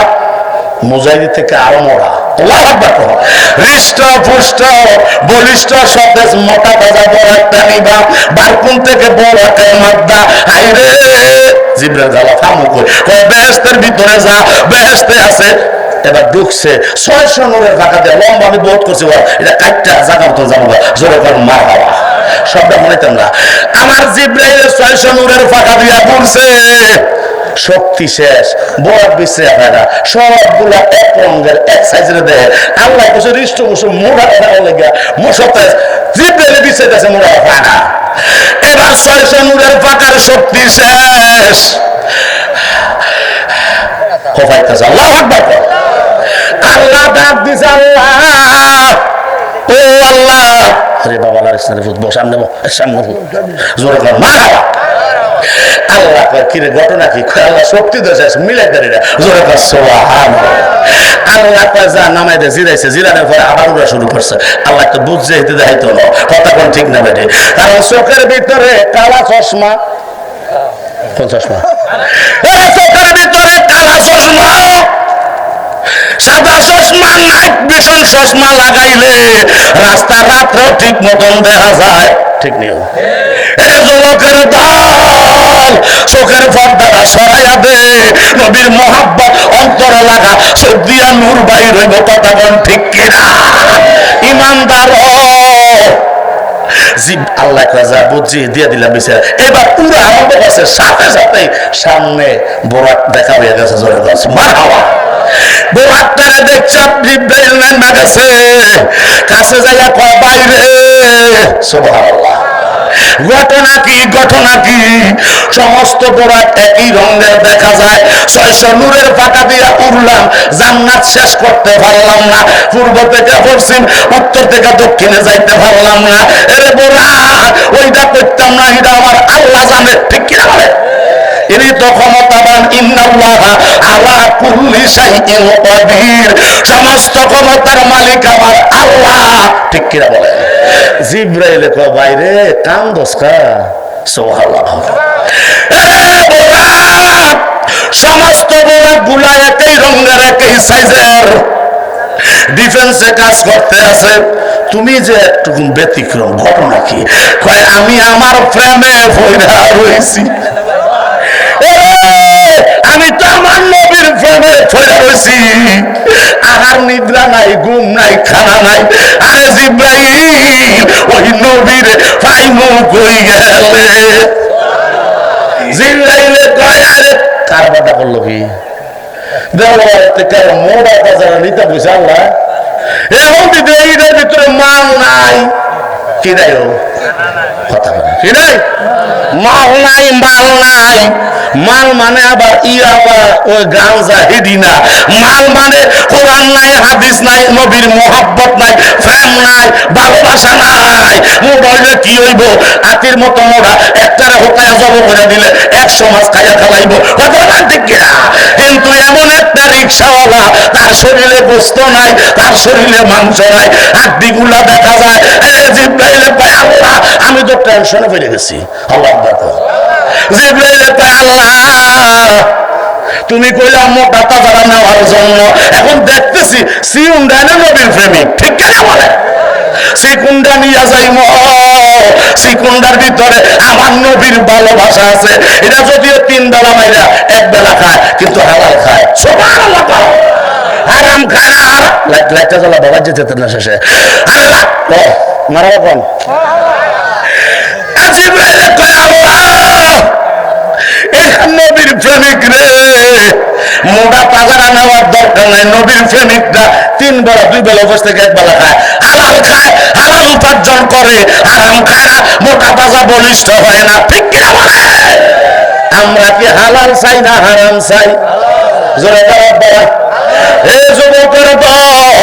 মুজাহিদ থেকে আরো মোড়া, হৃষ্ট পুষ্ট বলিষ্ঠ সতেজ মোটা তাজা বোরাকটা নিবা। বারকুন থেকে বোরাকের মাদ্দা হাইরে জিব্রাইল জালা ফামু কই বেহেশতের ভিতরে যা, বেহেশতে আছে। এবার ঢুকছে 600 নূরের ফাঁকা দিয়ে, লম্বা আমি বোধ করছি এটা কাটটা জায়গা মতো যাবো, জোরে কর মার হাওয়া সবটা মনেতেন না। আমার জিব্রাইল 600 নূরের ফাঁকা দিয়া পড়ছে, শক্তি শেষ, বোরাক বিশ্রে হয় না, সবগুলা এক রঙের এক সাইজের দেয়। আল্লাহ কিছু হৃষ্ট মুসু মোড়া লেগে মোসতে জিব্রাইল বিশ্রাইতেছে, মোড়া হয় না। এবার 600 নূরের ফাঁকার শক্তি শেষ, খোফাইতেছে। আল্লাহু আকবার। আল্লাহ ডাক দিছে, আল্লাহ ও আল্লাহ, আরে বাবা লারিস না ফুটবো, সামনে সামনে জোরে কর মারহাবা। আল্লাহ কিরে ঘটনা কি? আল্লাহ শক্তি দেশে মিলাই দাঁড়িয়ে জোরে কর সুবহানাল্লাহ। আল্লাহ যা নামাই দে, জিরাইছে, জিরানোর পরে আবার উড়া শুরু করছে। আল্লাহ তো বুঝছে হেঁটে দেখাইতো না, কথা কোন ঠিক না বেটে, কারণ চোখের ভিতরে কালা চশমা, কোন চশমা? চোখের ভিতরে কালা চশমা, সাদা চশমা নাইট ভিশন চশমা লাগাইলে রাস্তা রাত্রেও ঠিক মতন দেখা যায়, ঠিক নেই? যুবকের দল চোখের পর্দাটা সরাইয়া দে, নবীর মোহাব্বত অন্তরে লাগা, চোখ দিয়া নূর বাইর হইব, কথা বল ঠিক কিনা? ইমানদার জিব আল্লাহ যা বুঝি দিয়ে দিলাম বিচার। এবার পুরো আরম্ভ করছে, সাথে সাথে সামনে বোরাক দেখা হয়ে গেছে, জোরে গেছে মারহাবা। বোরাকটারে দেখছে জিব্রাইল না গেছে, কাছে যাইয়া কয় বাইরে, সুবহানাল্লাহ। ঘটনা কি ঘটনা কি? সমস্ত বোরাক একই রঙের দেখা যায়। 600 নূরের পাকা দিয়া উড়লাম, জান্নাত শেষ করতে পারলাম না। পূর্ব থেকে পশ্চিম, উত্তর থেকে দক্ষিণে যাইতে পারলাম না। এরে বোরাক, ওইটা করতাম না, এটা আমার আল্লাহ জানে। ঠিক কিনা বলে? ইনি তো ক্ষমতাবান। ইন্নাল্লাহা আলা কুল্লি শাইইন কাদির, সমস্ত ক্ষমতার মালিক আমার আল্লাহ। ঠিক কিনা বলে? জিবরাইল কয় বাইরে কাম দোসকা সুবহানাল্লাহ। সমস্ত গুলা একই রঙের একই সাইজের ডিফেন্সে কাজ করতে আছে। তুমি যে একটু ব্যতিক্রম, ঘটনা কি? কয় আমি আমার প্রেমে পয়রা রইছি। আমি তো আমার নবীর প্রেমে পয়রা রইছি। আহার নিদ্রা নাই, ঘুম নাই, খানা নাই। আরে জিবরাইল, ওই নবীর পাইমু কই গেলে? জিবরাইলে কয় আরে কার বাটা করলো কি? মোড়া বাজারে নিতে বুঝে আল্লাহ এখন দিদি এইটার ভিতরে মাল নাই। কি নাই? কথা বলে কি নাই? মাল নাই, মাল নাই। মাল মানে আবার আবার ওই গাঁজা হিডি না। মাল মানে কোরআন নাই, হাদিস নাই, নবীর মোহাব্বত নাই, প্রেম নাই, ভালোবাসা নাই। মোবাইলে কি হইব? আতির মতো মোড়া একটারে হোকায় জব করে দিলে 100 মাছ খাইয়া খাওয়াইব। ঠিক কিনা? কিন্তু এমন একটা রিক্সাওয়ালা, তার শরীরে গোস্ত নাই, তার শরীরে মাংস নাই, হাড্ডিগুলা দেখা যায়। জিবরাইলে কয় আল্লাহ, আমি তো টেনশনে পড়ে গেছি। আল্লাহ জিবরাইলে কয় আল্লাহ, তুমি কইলা মোটা তাজারা নেওয়ার জন্য, এখন দেখতেছি সিউন্ডানে নবীর প্রেমিক। ঠিক কিনা বলে? সিকুন্ডা নিয়ে যাইম, সিকুন্ডার ভিতরে আমার নবীর ভালোবাসা আছে। এটা যদিও 3 বেলা মাইরা 1 বেলা খায়, কিন্তু হালাল খায়। সুবহানাল্লাহ। হারাম খায় না। লাইটটা জ্বালা বাবা যেতে না শেষে। আল্লাহ মারা কোন জিবরাইল কয় আল্লাহ, নবীর প্রেমিক রে, মোটা তাজারা নেওয়ার দরকার নাই। নবীর প্রেমিকরা 3 বেলা 2 বেলা বসে থেকে 1 বেলা খায়, হালাল খায়, হালাল উপার্জন করে, হারাম খায় না, মোটা তাজা বলিষ্ঠ হয় না। ঠিক কিনা বলে? আমরা কি হালাল চাই না হারাম চাই? জোরে বলা। এই যুবকের দল,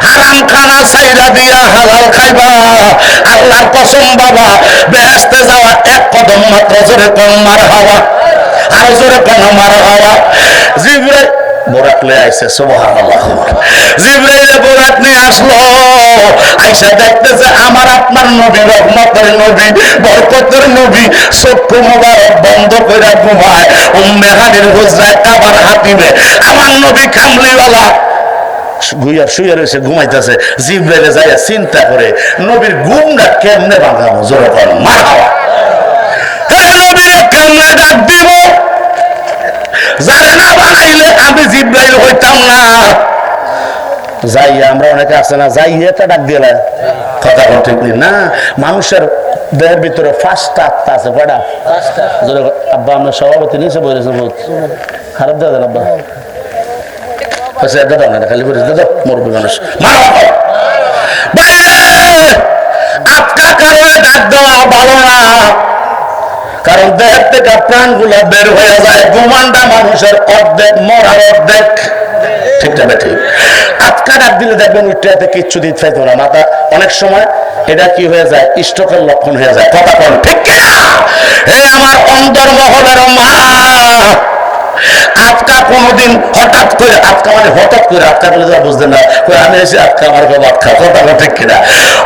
হারাম খানা ছাইরা দিয়া হালাল খাইবা। আল্লাহর কসম বাবা, বেহেশতে যাওয়া 1 কদম মাত্র। জোরে কোন মারহাবা, আর জোরে কোন মারহাবা। জিবরাইল বোরাক লয়ে আইছে। সুবহানাল্লাহ। জিবরাইল বোরাক নিয়ে আসলো। আইসা দেখতেছে আমার আপনার নবী, রহমতের নবী, বরকতের নবী, চক্ষু মোবারক বন্ধ করে ঘুমায় উম্মে হানির হুজরায় কাবার হাতিমে। আমার নবী কামলিওয়ালা শুয়ে রয়েছে, ঘুমাইতেছে। জিবরাইলে যাইয়া চিন্তা করে নবীর ঘুমটা কেমনে ভাঙাবো? জোরে কোন মারহাবা। নবীরে কেমনে ডাক দিব? যারে না বানাইলে আমি জিবরাইল হইতাম না। যাই আমরা অনেকে আছে না, যাই এটা ডাক দিলে কথা ঠিক না। মানুষের দেহের ভিতরে 5টা আত্মা আছে। কয়টা? 5টা। আব্বা আমরা সভাপতি নিচে বলেছেন, বহুত খারাপ দেওয়া দেন আব্বা। খালি করে মরবি মানুষ। আটকা কারণে ডাক দেওয়া ভালো না, কারণ দেহের থেকে প্রাণ গুলা বের হয়ে যায়। ঘুমানটা মানুষের অর্ধেক, মরার অর্ধেক। ঠিক না? ঠিক। আটকা ডাক দিলে দেখবেন ওইটাতে কিচ্ছু দিতে চাইতো না। মাথা অনেক সময় এটা কি হয়ে যায়? স্ট্রোকের লক্ষণ হয়ে যায়। কথা বল ঠিক কিনা? হে আমার অন্তর্মহলের মা, আটকা কোনদিন হঠাৎ করে, আটকা মানে হঠাৎ করে, আটকা বলে যারা বুঝতেন না, আমি এসে আটকা আমার আটকা। কথা ঠিক কিনা?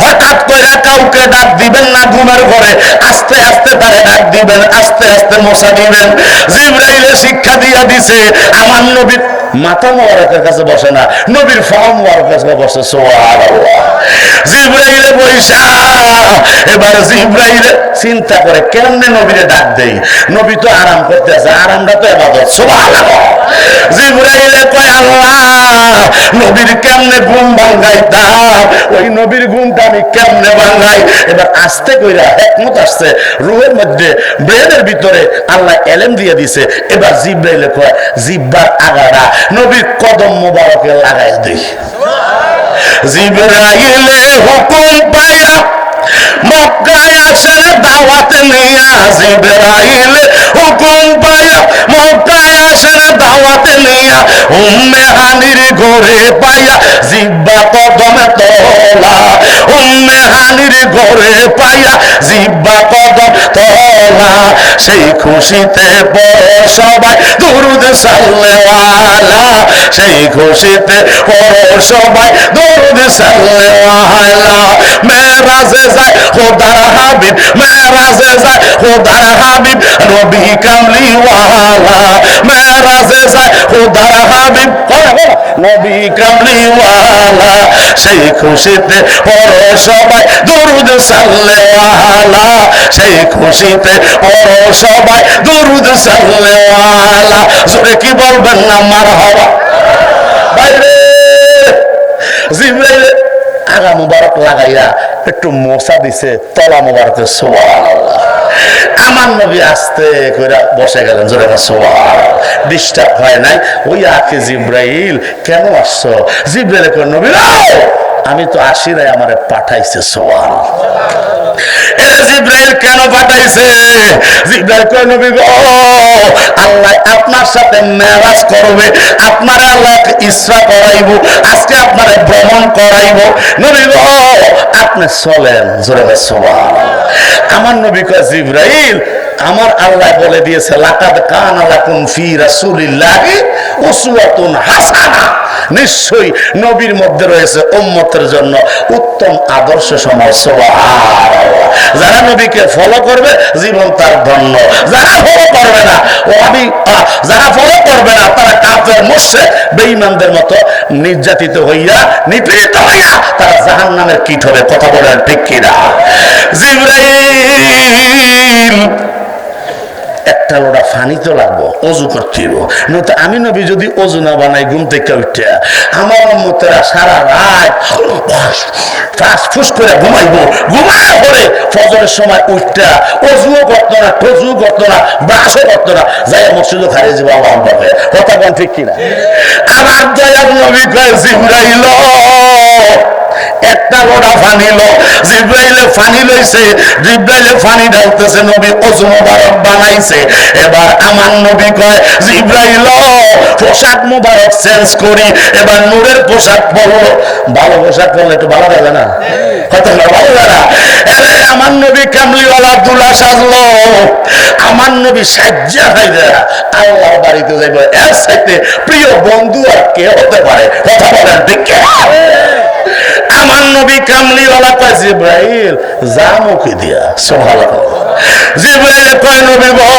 হঠাৎ করে কাউকে ডাক দিবেন না ঘুমের ঘরে, আস্তে আস্তে তারে ডাক দিবেন, আস্তে আস্তে মশা দিবেন। জিবরাইলে শিক্ষা দিয়া দিছে, আমার নবীর মাথা মোবারকের কাছে বসে না, নবীর ফা মোবারকের কাছে বসে। সুবহানাল্লাহ। জিবরাইলে বইসা এবার জিবরাইলে চিন্তা করে কেমনে নবীরে ডাক দেই। নবী তো আরাম করতেছে, আরামটা তো ইবাদত। সুবহানাল্লাহ। জিবরাইলে কয় আল্লাহ, নবীর কেমনে ঘুম ভাঙাইতাম, ওই নবীর ঘুমটা আমি কেমনে ভাঙাই। এবার আস্তে কইরা হিকমত আসছে রূহের মধ্যে, ব্রেনের ভিতরে আল্লাহ এলেম দিয়ে দিছে। এবার জিবরাইলে কয় জিব্বার আগাটা নবীর কদম মোবারকে লাগাই দেই। জিবরাইলে হুকুম পাইয়া মক্কায় আসে দাওয়াত দাওয়াত নিয়া জিবরাইল হুকুম পাইয়া মক্কায় আসেন দাওয়াত নিয়া উম্মে হানির ঘরে পাইয়া জিব্বা কদমে তোলা উম্মে হানির ঘরে পাইয়া জিব্বা কদম তোলা সেই খুশিতে পড়ো সবাই দুরুদ সাল্লাল্লাহু সেই খুশিতে পড়ো সবাই দুরুদ সাল্লাল্লাহু মেরাজে যায় খোদার হাবিব মেরাজে যায় খোদার হাবিব নবী কামলিওয়ালা মেরাজে যায় খোদার হাবিব নবী কামলিওয়ালা সেই খুশিতে পড়ো সবাই দুরুদ সাল্লাল্লাহু সেই খুশিতে পড়ো সবাই দুরুদ সাল্লাল্লাহু জোরে কি বলবেন না মারহাবা বাইরে জিবরাইল আগা মুবারক লাগাইয়া একটু মোসা দিছে তলা মুবারকে সুবহানাল্লাহ আমার নবী আস্তে কইরা বসে গেলেন জোরে না সুবহানাল্লাহ ডিস্টার্ব হয় নাই ওই আকে জিবরাইল কেন আসছো জিবরাইল কই নবী আমি তো আসি নাই আমারে পাঠাইছে সুবহানাল্লাহ জিবরাইল কেন পাঠাইছে জিবরাইল কয় নবী গো আল্লাহ আপনার সাথে মেরাজ করবে আপনার আল্লাহ ইসরা করাইবো আজকে আপনারে ভ্রমণ করাইবো নবী গো আপনি চলেন জোরে সুবহানাল্লাহ আমার নবী কয় জিবরাইল আমার আল্লাহ বলে দিয়েছে লাকাদ কানা লাকুম ফি রাসূলিল্লাহি উসওয়াতুন হাসানাহ নিশ্চয়ই নবীর মধ্যে রয়েছে উম্মতের জন্য উত্তম আদর্শ সমাজ সুবহানাল্লাহ যারা নবীকে ফলো করবে জীবন তার ধন্য যারা ফলো করবে না যারা ফলো করবে না তারা কাফের মুশরিক বেঈমানদের মতো নির্যাতিত হইয়া নিপীড়িত হইয়া তারা জাহান্নামের কীট হবে কথা বলেন ঠিক কিনা জিবরাইল একটা লোটা পানি তো লাগবো অজু করতে হইব নয়তো আমি নবী যদি অজু না বানাই ঘুম থেকে উঠে আমার উম্মতেরা সারা রাত ফুস করে ঘুমাইবো ঘুমায় পরে ফজরের সময় উঠটা অজুও করতো না টজুও করতো না ব্রাশও করতো না যাই মসজিদও খারিয়ে যাবো আল্লাহ পাবে কথা বল ঠিক কিনা আমার দয়ার নবী কয় জিবরাইল একটা লোটা পানি লো জিবরাইলে পানি লইছে জিবরাইলে পানি ঢালতেছে নবী ওযু মোবারক বানাইছে এবার আমার নবী কয় জিবরাইল পোশাক মোবারক চেঞ্জ করি এবার নূরের পোশাক পরো ভালো পোশাক পরলে একটু ভালো লাগে না কত ভালো লাগে আরে আমার নবী কামলিওয়ালা দুলা সাজলো আমার নবী সাজ্জা হইয়া আল্লাহর বাড়িতে যাইব এর সাথে প্রিয় বন্ধু আর কে হতে পারে কথা বলেন ঠিক আমার নবী কামলিওয়ালা কয় জিবরাইল জামুকি দিয়া সুবহানাল্লাহ জিবরাইল কয় নবী গো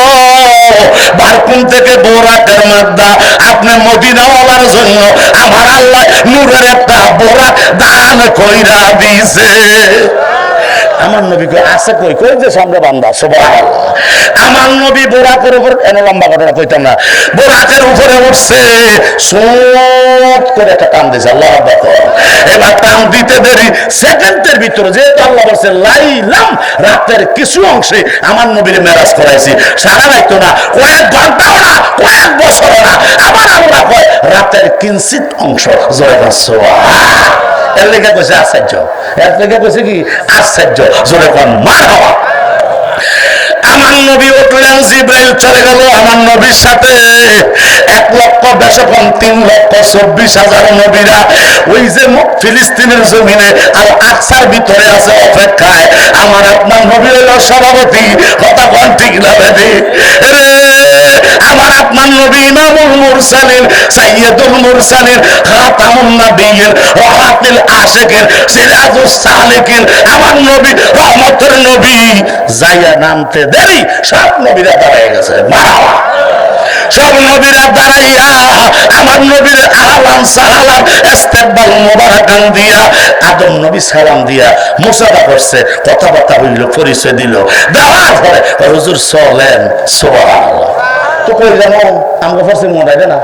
বারকুম থেকে বোরাকের মাদ্দা আপনি মদিনাওয়ালার জন্য আমার আল্লাহ নূরের একটা বোরাক দান কইরা দিয়েছে আমার নবী কই আছে কই কই যে সামনে বান্দা সুবহানাল্লাহ আমার নবী বোরাকের উপর এনে লম্বা ঘটনা কইতাম না বোরাকের উপরে উঠছে সোট করে একটা টান দিয়েছে আল্লাহ আকবার এবার টান দিতে দেরি সেকেন্ডের ভিতরে যে আল্লাহ বলছে লাইলাম রাতের কিছু অংশে আমার নবীর মেরাজ করাইছি সারা রাত না কয়েক ঘন্টাও না কয়েক বছরও না আমার আল্লাহ কয় রাতের কিঞ্চিত অংশ জোরে সুবহানাল্লাহ এর লেগে কইছে আশ্চর্য এর লেগে কইছে কি আশ্চর্য জোরে কোন মারহাবা আমার নবী উঠলেন জিবরাইল চলে গেল আমার নবীর সাথে 1,00,000 নবীরা ওই যে ফিলিস্তিনের জমিনে আর আকসার ভিতরে আছে অপেক্ষায় আমার আপনার নবী হইল সভাপতি কথা কোন ঠিক না বেদি আমার আপনার নবী ইমামুল মুরসালিন সাইয়্যিদুল মুরসালিন খাতামুন নবিয়্যিন রাহাতুল আশিকিন সিরাজুস সালিকিন আমার নবী রহমতের নবী যাইয়া নামতে দেরি সব নবীরা দাঁড়ায় গেছে মারহাবা সব নবীরা দাঁড়াইয়া আমার নবীর আলাম সালাম ইস্তেকবাল মুবারাকান দিয়া আদম নবী সালাম দিয়া মুসাফা করছে কথাবার্তা হইল পরিচয় দিল দেওয়ার পরে হুজুর চলেন সুবহানাল্লাহ তো কই জানো আমগো ফারসি মনে হয় না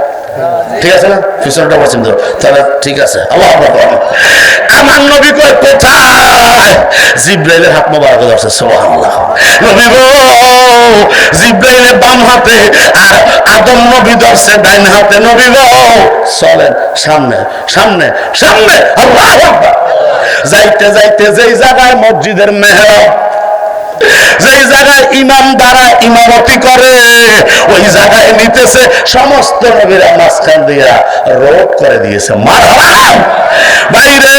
ঠিক আছে না পিছনটা পছন্দ তাহলে ঠিক আছে আল্লাহ আকবার আমার নবী কই কোথায় জিবরাইলের হাত মোবারক ধরছে সুবহানাল্লাহ নবী গো জিবরাইলের বাম হাতে আর আদম নবী ধরছে ডান হাতে নবী গো চলেন সামনে সামনে সামনে আল্লাহু আকবার যাইতে যাইতে যেই জায়গায় মসজিদের মেহরাব যেই জায়গায় ইমাম দ্বারা ইমামতি করে ওই জায়গায় নিতেছে সমস্ত নবীরা মাঝখান দিয়া রোড করে দিয়েছে। মারহাবা বাইরে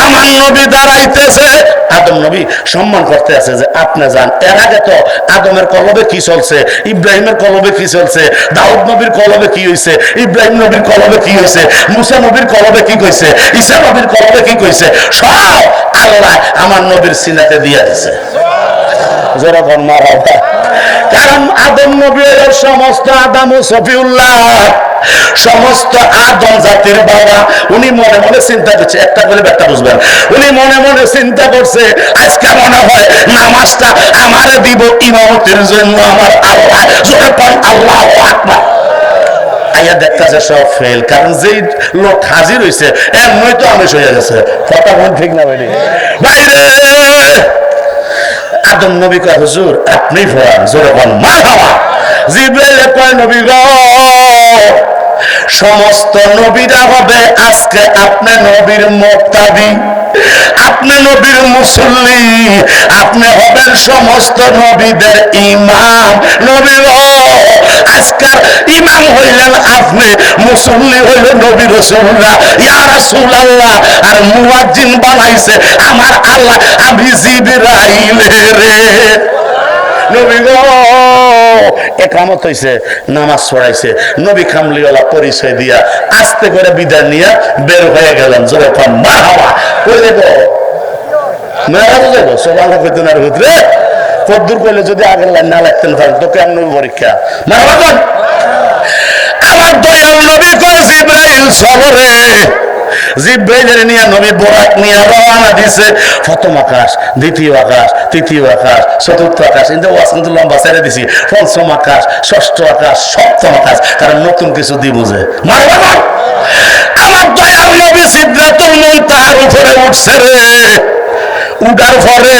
আমার নবী দাঁড়াইতেছে, আদম নবী সম্মান করতে আছে যে আপনি যান। এর আগে তো আদমের কলবে কি চলছে, ইব্রাহিমের কলবে কি চলছে, দাউদ নবীর কলবে কি হয়েছে, ইব্রাহিম নবীর কলবে কি হয়েছে, মুসা নবীর কলবে কি কইছে, ঈসা নবীর কলবে কি কইছে, সব আল্লাহ আমার নবীর সিনাতে দিয়ে দিছে। যেরকম মারহাবা। কারণ আদম নবী সমস্ত আদম ও সফিউল্লাহ, সমস্ত আদম জাতির বাবা। উনি মনে মনে চিন্তা করছে, একটা বলে ব্যাখ্যা বুঝবেন, উনি মনে মনে চিন্তা করছে আজকে মনে হয় নামাজটা আমারে দিব ইমামতির জন্য আমার আল্লাহ। জোরে পড় আল্লাহু আকবার। আইয়া দেখতেছে সব ফেল, কারণ যেই লোক হাজির হয়েছে এমনই তো আমেশ হয়ে গেছে। কথা বল ঠিক না বাইরে বাইরে। আদম নবী কয় হুজুর আপনি পড়ান। জোরে বল মারহাবা। জিবরাইল কয় নবী গো সমস্ত নবীরা হবে আজকে আপনি নবীর মুক্তাদি, আপনি নবীর মুসল্লি, আপনি হবেন সমস্ত নবীদের ইমাম। নবী আজকাল ইমাম হইলেন আপনি, মুসল্লি হইলেন নবী রাসূলুল্লাহ। ইয়া রাসূলুল্লাহ আর মুয়াজ্জিন বানাইছে আমার আল্লাহ, আমি জিবরাইল রে। নবী গো একামত হইছে, নামাজ পড়াইছে, নবী কামলিওয়ালা পরিচয় দিয়া আস্তে করে বিদায় নিয়ে বের হয়ে গেলেন। জোরে কোন মারহাবা। কই দেব মেরাজ দেব সবাই কইতেন আর ভিতরে কদ্দুর কইলে যদি আগের লাইন না লাগতেন তাহলে তো কেমন পরীক্ষা। মারহাবা। আমার দয়াল নবী কয় জিবরাইল চলো রে। জিবরাইলের নিয়ে নবী বোরাক নিয়ে রওনা দিছে। প্রথম আকাশ, দ্বিতীয় আকাশ, তৃতীয় আকাশ, চতুর্থ আকাশ, কিন্তু ওয়াসিংটন লম্বা ছেড়ে দিছি। পঞ্চম আকাশ, ষষ্ঠ আকাশ, সপ্তম আকাশ, কারণ নতুন কিছু দি বুঝে। মারহাবা। আমার দয়াল নবী সিদরাতুল মুনতাহার উপরে উঠছে রে। উঠার পরে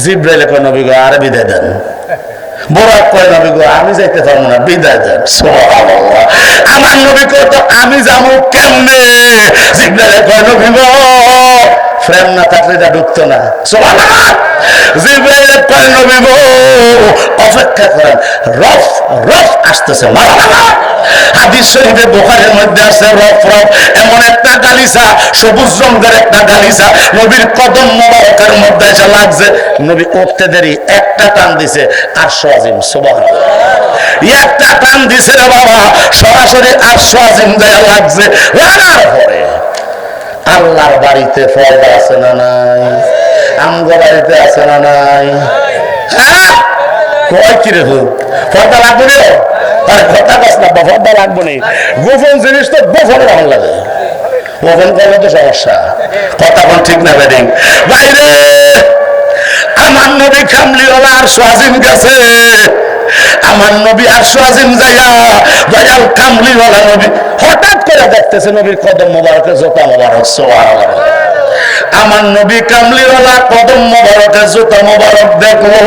জিবরাইল কয় নবী গো আরে বিদায় দেন। বোরাক কয় নবী গো আমি যাইতে পারবো না, বিদায় দেন। সুবহানাল্লাহ। আমার নবী কয় তো আমি যাবো কেমনে? জিবরাইল কয় নবী গো ফ্রেম না থাকলে এটা ঢুকতো না। সুবহানাল্লাহ। জিবরাইল কয় নবী গো অপেক্ষা করেন, রফ রফ আসতেছে। মারহাবা। হাদিস শরীফে বুখারীর মধ্যে আছে রফ রফ এমন একটা গালিচা, সবুজ রঙের একটা গালিচা নবীর কদম মোবারকের মধ্যে এসে লাগছে। নবী উঠতে দেরি একটা টান দিছে আরশ আজিম। সুবহানাল্লাহ। একটা টান দিছে রে বাবা, সরাসরি আরশ আজিম যায় লাগছে। লাগার পরে আল্লাহর বাড়িতে পর্দা আছে না নাই? আমগো বাড়িতে আছে না নাই? হ্যাঁ কয় কি রে পর্দা লাগবে রে? আর কথা কস না পর্দা লাগবে না। গোপন জিনিস তো গোপন ভালো লাগে, গোপন করলে তো সমস্যা। কথা কোন ঠিক না বেডিং বাইরে। আমার নবী কামলিওয়ালা আরশ আজিম গেছে। আমার নবী আরশ আজিম যাইয়া দয়াল কামলিওয়ালা নবী হঠাৎ করে দেখতেছে নবীর কদম মোবারকে জোতা মোবারক। সুবহানাল্লাহ। আমার নবী কামলিওয়ালা কদম মোবারকে জোতা মোবারক দেখলো।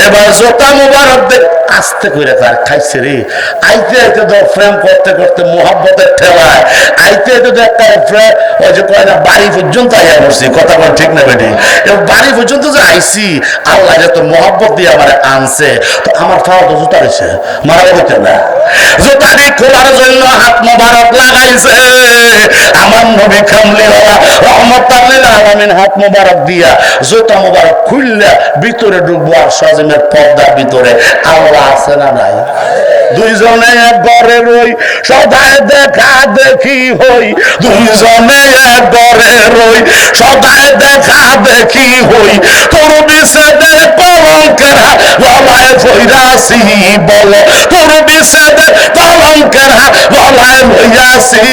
এবার জোতা মোবারক দেখ আস্তে করে তার খাইছে রে। আইতে আইতে তো প্রেম করতে করতে মোহাব্বতের ঠেলায় আইতে আইতে তো একটা ওই যে কয় না বাড়ি পর্যন্ত আইয়া বসছি। কথা বল ঠিক না বেটি? বাড়ি পর্যন্ত যে আইসি আল্লাহ যত মোহাব্বত দিয়ে আমার আনছে, তো আমার পাওয়া তো জুতা রয়েছে। মারা বলতে না জুতারি খোলার জন্য হাত মোবারক লাগাইছে। আমার নবী কামলিওয়ালা রহমাতুল লিল আলামিন হাত মোবারক দিয়া জুতা মোবারক খুললে ভিতরে ঢুকবো আরশ আজিমের পর্দার ভিতরে। আল্লাহ আছে না নাই? দুইজনে এক ঘরে রই সদায় দেখা দেখি হই। দুইজনে এক ঘরে রই সদায় দেখা দেখি হই। তোর বিছেদে কলঙ্কের গলায় ভইরাছি বলো, তোর বিছেদে কলঙ্কের গলায় ভইরাছি।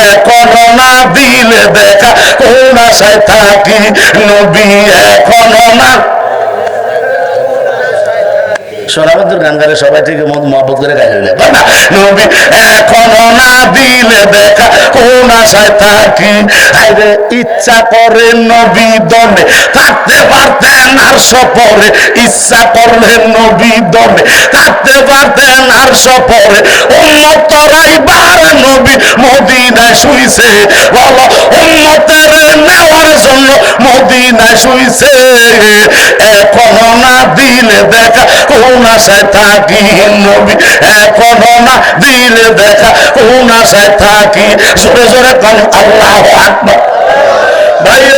এখনো না দিলে দেখা কোন আশায় থাকি নবী, এখনো না। সোনাবদ্ধ গান গালে সবাই ঠিক মহব্বত করে গাইলে নবী এখনো না দিলে দেখা কোন আশায় থাকি। আইরে ইচ্ছা করে নবী দমে থাকতে পারতেন আর সপরে, ইচ্ছা করলে নবী দমে থাকতে পারতেন আর সপরে। উম্মতরাই বার নবী মদিনায় শুইছে বলো, উম্মতের নেওয়ার জন্য মদিনায় শুইছে, এখনো না দিলে দেখা কোন আশায় থাকি নবী, এখনো না দিলে দেখা কোন আশায় থাকি। জোরে জোরে কোন আল্লাহু আকবার। ভাইও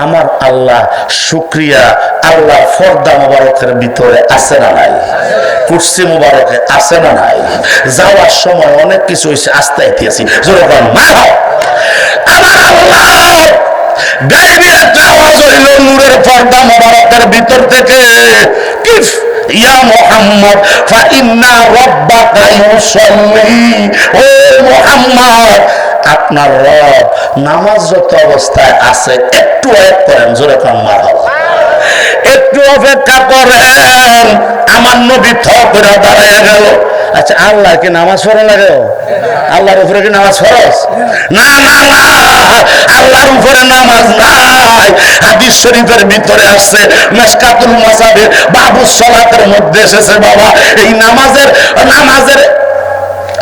আমার আল্লাহ শুকরিয়া, আল্লাহ ফর্দা মোবারকের ভিতরে আছে না নাই? কুরসি মোবারকে আছে না নাই? যাওয়ার সময় অনেক কিছু হয়েছে, আস্তে আইতেছি। জোরে বল মারহাবা। আমার আল্লাহ গায়বী একটা আওয়াজ হইল নূরের পর্দা মোবারকের ভিতর থেকে, কিফ ইয়া মুহাম্মদ ফা ইন্না রাব্বাকা ইউসাল্লি। ও মুহাম্মদ, আপনার রব নামাজরত অবস্থায় আছে, একটু ওয়েট করেন। জোরে কোন মারহাবা। একটু অপেক্ষা করেন। আমার নবী থ করে দাঁড়ায় গেল। আচ্ছা, আল্লাহ কি নামাজ পড়ে লাগে? আল্লাহর উপরে কি নামাজ ফরজ? না না না, আল্লাহর উপরে নামাজ নাই। হাদিস শরীফের ভিতরে আসছে, মিশকাতুল মাসাবির বাবুস সালাতের মধ্যে এসেছে বাবা, এই নামাজের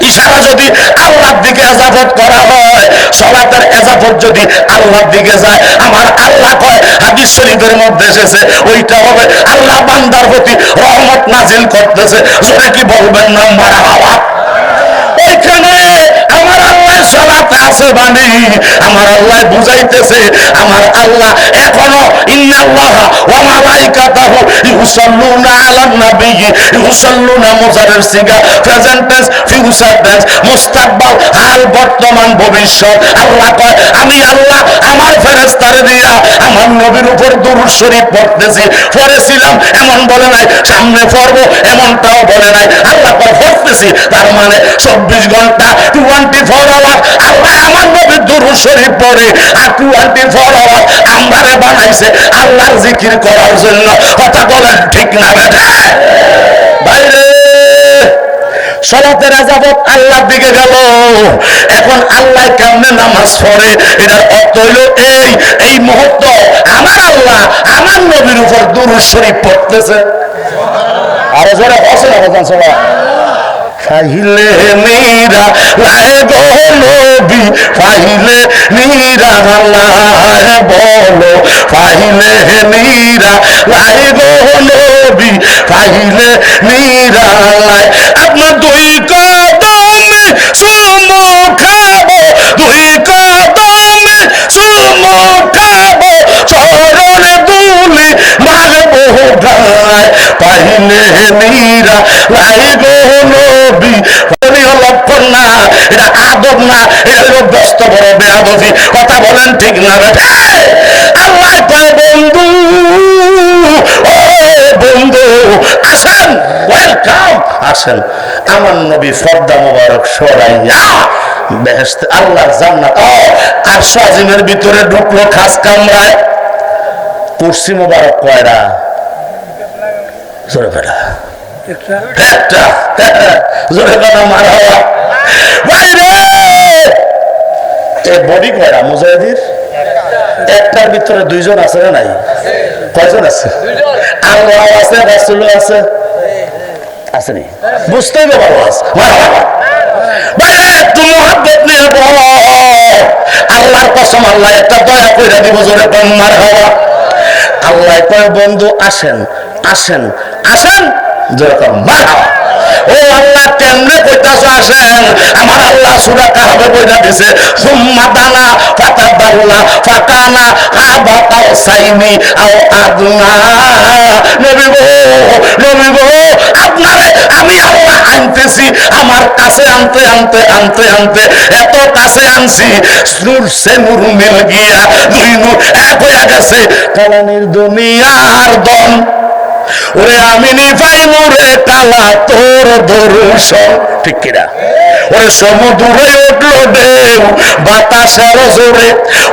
ইশারা যদি আল্লাহর দিকে এজাফত করা হয়, সালাতের এজাফত যদি আল্লাহর দিকে যায়, আমার আল্লাহ কয় হাদিস শরীফের মধ্যে এসেছে, ওইটা হবে আল্লাহ বান্দার প্রতি রহমত নাজিল করতেছে। জোরে কি বলবেন না মারহাবা? ওইখানে আমার আল্লাহ সালাতে আছে বাণী, আমার আল্লাহ বুঝাইতেছে, আমার আল্লাহ এখনো ইন্নাল্লাহা ওয়া মালাইকাতাহু ইউসাল্লুনা আলান নবী, ইউসাল্লুনা মুজারের সিগা, প্রেজেন্ট টেন্স, ফিউচার টেন্স, মুস্তাকবাল, হাল, বর্তমান, ভবিষ্যৎ। আল্লাহ কয় আমি আল্লাহ আমার ফেরেশতারে দিয়া আমার নবীর উপর দুরূদ শরীফ পড়তেছি। পড়েছিলাম এমন বলে নাই, সামনে পড়বো এমনটাও বলে নাই। আল্লাহ কয় পড়তেছি, তার মানে 24 ঘন্টা 24 আওয়ার আল্লাহ আমার নবীর দুরূদ শরীফ পড়ে, আর 24 আওয়ার আমরারে বানাইছে আল্লাহর জিকির করার জন্য। কথা বলেন ঠিক না বেটা? বাইরে সালাতের এজাবত আল্লাহর দিকে গেল। এখন আল্লাহ কেমনে নামাজ পড়ে, এটার অর্থ হইল এই মুহূর্ত আমার আল্লাহ আমার নবীর উপর দুরূদ শরীফ পড়তেছে। আরো জোরে বসে না বলেন সবাই। ফাইলে নীরা লাহে গো নবী, ফাইলে নীরা লাহে বলো, ফাইলে নীরা লাহে গো নবী, ফাইলে নীরা লাই। আপনার দুই কদমে চুমু খাবো, দুই কদমে চুমু খাবো, চরণে দুলি মারবো গায়, পাইলে নীরা লাই গো নবী। লক্ষণ না, এটা আদব না, এটা হলো ব্যস্ত বড় বেয়াদবি। কথা বলেন ঠিক না বেটা? আল্লাহ কয় বন্ধু, ও বন্ধু আসেন, ওয়েলকাম, আসেন। আমার নবী পর্দা মোবারক সরাইয়া বেহেশতে আল্লাহর জান্নাত আরশ আজিমের ভিতরে ঢুকলো খাস কামরায়। কুরসি মোবারক কয়রা? জোরে বেটা একটা। জোরে বেটা মারহাবা। বাইরে এই বডি কয়রা মুজাহিদের? একটার ভিতরে দুইজন আছে না নাই? কয়জন আছে? আল্লাহ আছে, রাসূল আছে, আসেনি? বুঝতেই তো ভালো আছে। বাইরে একটু মহব্বত নিয়ে বল, আল্লাহর কসম আল্লাহ একটা দয়া কইরা দিব। জোরে কোন মারহাবা। আল্লাহ কয় বন্ধু আসেন, আসেন, আসেন। জোরে কোন মারহাবা। ও আল্লাহ কেমনে কইতাছো আসেন? আমার আল্লাহ সূরা কাহফে কইরা দিছে, সুম্মা দানা ফাতাদাল্লা ফাকানা কাবা কাউসাইনি আও আদনা। নবী গো, নবী গো, আপনারে আমি আল্লাহ আনতেছি, আমার কাছে আনতে আনতে আনতে আনতে এত কাছে আনছি, নূর সে নূর মিল গিয়া, দুই নূর এক হয়ে গেছে। কালানির দুনিয়ার দম, ওরে আমি নিভাই মোরে কালা তোর দর্শন। ঠিক কিনা? ওরে সমুদ্রে উঠলো ঢেউ বাতাসের জোরে,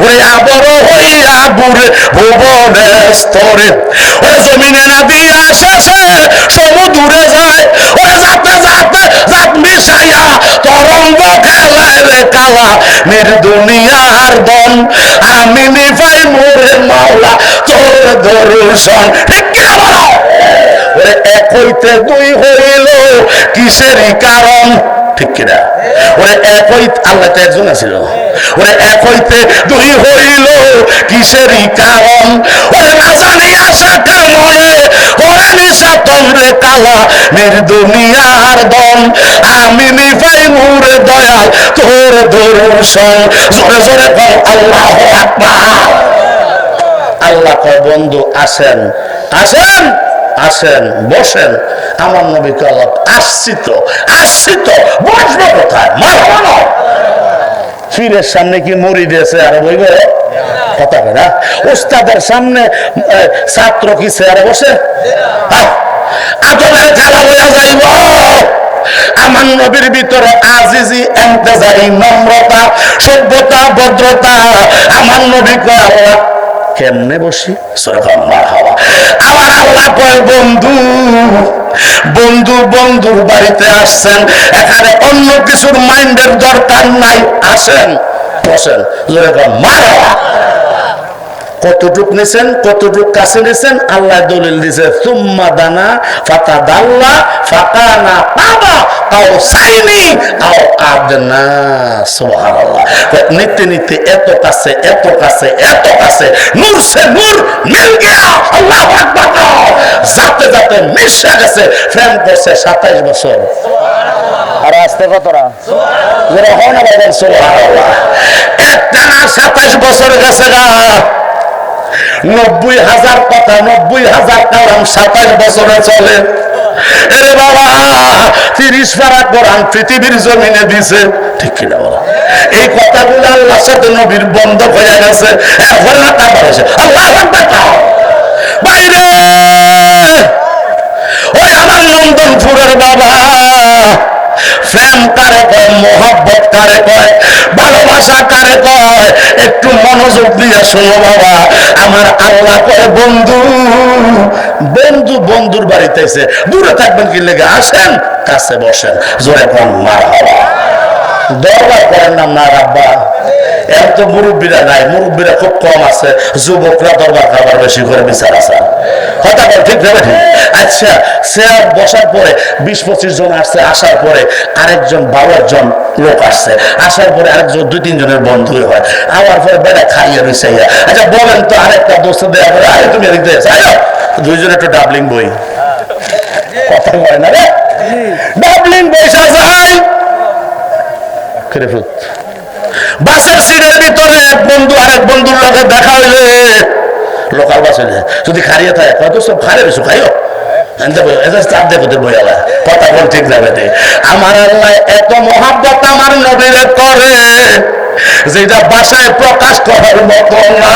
ওরে আবর হইয়া বুড়ে ভুবনের স্তরে, ওরে জমিনে না দিয়া শেষে সমুদ্রে যায়, ওরে যাতে যাতে যাত মিশাইয়া তরঙ্গ খেলায় রে কালা নির দুনিয়ার দন, আমি নিভাই মোরে মাওলা তোর দর্শন। ঠিক কিনা বলো? ও ওরে এক হইতে দুই হইল কিসেরই কারণ, ঠিক কিনা? ওরে এক হইতে, আল্লাহ তো একজন ছিল, ওরে এক হইতে দুই হইল কিসেরই কারণ, ওরে না জানি আশা কার মনে, ওরে নিশাতন রে কালা নির্দুনিয়ার দন, আমি নিভাই মুরে দয়াল তোর দর্শন। জোরে জোরে বল আল্লাহু আকবার। আল্লাহ কয় বন্ধু আসেন আসেন আসেন বসেন। আমার নবী কয় আসছি তো বসবো কোথায়? মারহাবা। ফিরের সামনে কি মুড়ি দিয়েছে আর বইবে কথা বলে না? উস্তাদের সামনে ছাত্র কি চেয়ারে বসে? আদরের খেলা হয়ে যাইব। আমার নবীর ভিতরে আজিজি, ইন্তেজারি, নম্রতা, সভ্যতা, ভদ্রতা। আমার নবী কয় আল্লাহ কেমনে বসি? মারহাবা। আমার আল্লাহ কয় বন্ধু বন্ধু বন্ধুর বাড়িতে আসছেন, এখানে অন্য কিছুর মাইন্ডের দরকার নাই, আসেন বসেন। মারহাবা। কতটুক নিছেন, কতটুক কাছে নিছেন? আল্লাহ দলিল দিছে সুম্মা দানা ফাতাদাল্লা ফাকানা কাবা কাউসাইনি আও আদনা। সুবহানাল্লাহ। নিতে নিতে এত কাছে এত কাছে এত কাছে, নূর সে নূর মিল গয়া। আল্লাহু আকবার। যাতে যাতে মিশে গেছে। প্রেম করছে 27 বছর। আর আসতে কতরা যারা হয় না বলেন সুবহানাল্লাহ। একটা না 27 বছর গেছে গা। 90,000 কথা, 90,000 কালাম 27 বছরে চলে। এরে বাবা 30 পারা কোরআন পৃথিবীর জমিনে দিছে, ঠিক কিনা বলা? এই কথাগুলো আল্লাহর সাথে নবীর বন্ধ হয়ে গেছে। এখন না বলেছে আল্লাহ বাইরে। ওই আমার নন্দনপুরের বাবা প্রেম কারে কয়, মোহাব্বত কারে কয়, ভালোবাসা কারে কয়, একটু মনোযোগ দিয়ে শোনো বাবা। আমার আল্লাহ কয় বন্ধু বন্ধু বন্ধুর বাড়িতে এসে দূরে থাকবেন কি লেগে, আসেন কাছে বসেন। জোরে কোন মারহাবা। দরবার করেন না না রাব্বা। এর তো মুরব্বীরা নাই, মুরব্বীরা খুব কম আছে, যুবকরা দরবার খাবার বেশি করে বিচার আছে। কথা বল ঠিক ভেবে ঠিক। আচ্ছা চেয়ার বসার পরে 20-25 জন আসছে, আসার পরে আরেকজন 12 জন লোক আসছে, আসার পরে আরেকজন 2-3 জনের বন্ধু হয়, আবার পরে বেড়া খাইয়ে রয়েছে। আচ্ছা বলেন তো আরেকটা দোস্ত দেওয়া করে আরে তুমি এদিক দিয়ে আয়ো, 2 জন একটু ডাবলিং বই। কথা বলে না রে, ডাবলিং বইসা যায়। বাসের সিটের ভিতরে এক বন্ধু আরেক বন্ধুর লগে দেখা হইলে, লোকাল বাসে যদি খারিয়ে থাকে কত সব খারে বেশি খাইও কথা বল ঠিক যাবে। আমার আল্লাহ এত মহাব্বত আমার নবীরে করে যেটা বাসায় প্রকাশ করার মতো না।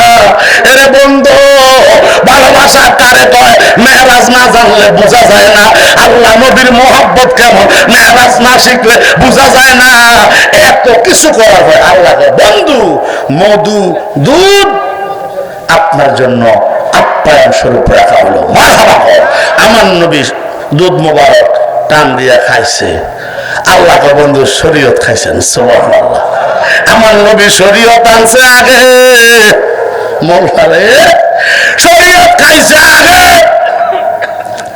এরে বন্ধু ভালোবাসা কারে কয়, মেরাজ না জানলে বোঝা যায় না। আল্লাহ নবীর মহব্বত কেমন মেরাজ না শিখলে বোঝা যায় না। এত কিছু করা হয়। আল্লাহ বন্ধু মধু দুধ আপনার জন্য আপ্যায়ন স্বরূপ রাখা হলো। মারহাবা। আমার নবী দুধ মোবারক টান দিয়া খাইছে, আল্লাহ বন্ধু শরীয়ত খাইছেন। সুবহানাল্লাহ। আমার নবী শরীয়ত আনছে আগে, মোল্লারে শরীয়ত খাইছে আগে,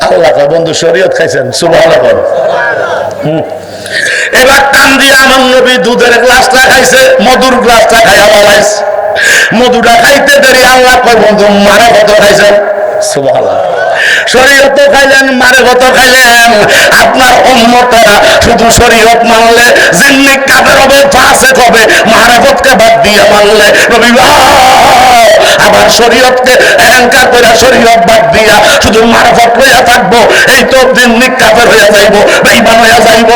আল্লাহ বন্ধু শরীয়ত খাইছেন। সুবহানাল্লাহ। এবার টান দিয়ে আমার নবী দুধের গ্লাসটা খাইছে, মধুর গ্লাসটা খাইয়া বলাইছে। মধুটা খাইতে দেরি আল্লাহ কয় বন্ধু মারা কত খাইছেন। সুবহানাল্লাহ। শরীয়ত খাইলেন, মারে কত খাইলেন। আপনার উম্মতেরা শুধু শরীয়ত মানলে জিন্নি কাফের হবে, ফাসিক হবে, মারেফতকে বাদ দিয়ে মানলে নবী আবার শরীয়তকে অহংকার করে শরীয়ত বাদ দিয়া শুধু মারেফত লইয়া থাকবো, এই তো জিন্নি কাফের হইয়া যাইবো, বেঈমান হইয়া যাইবো।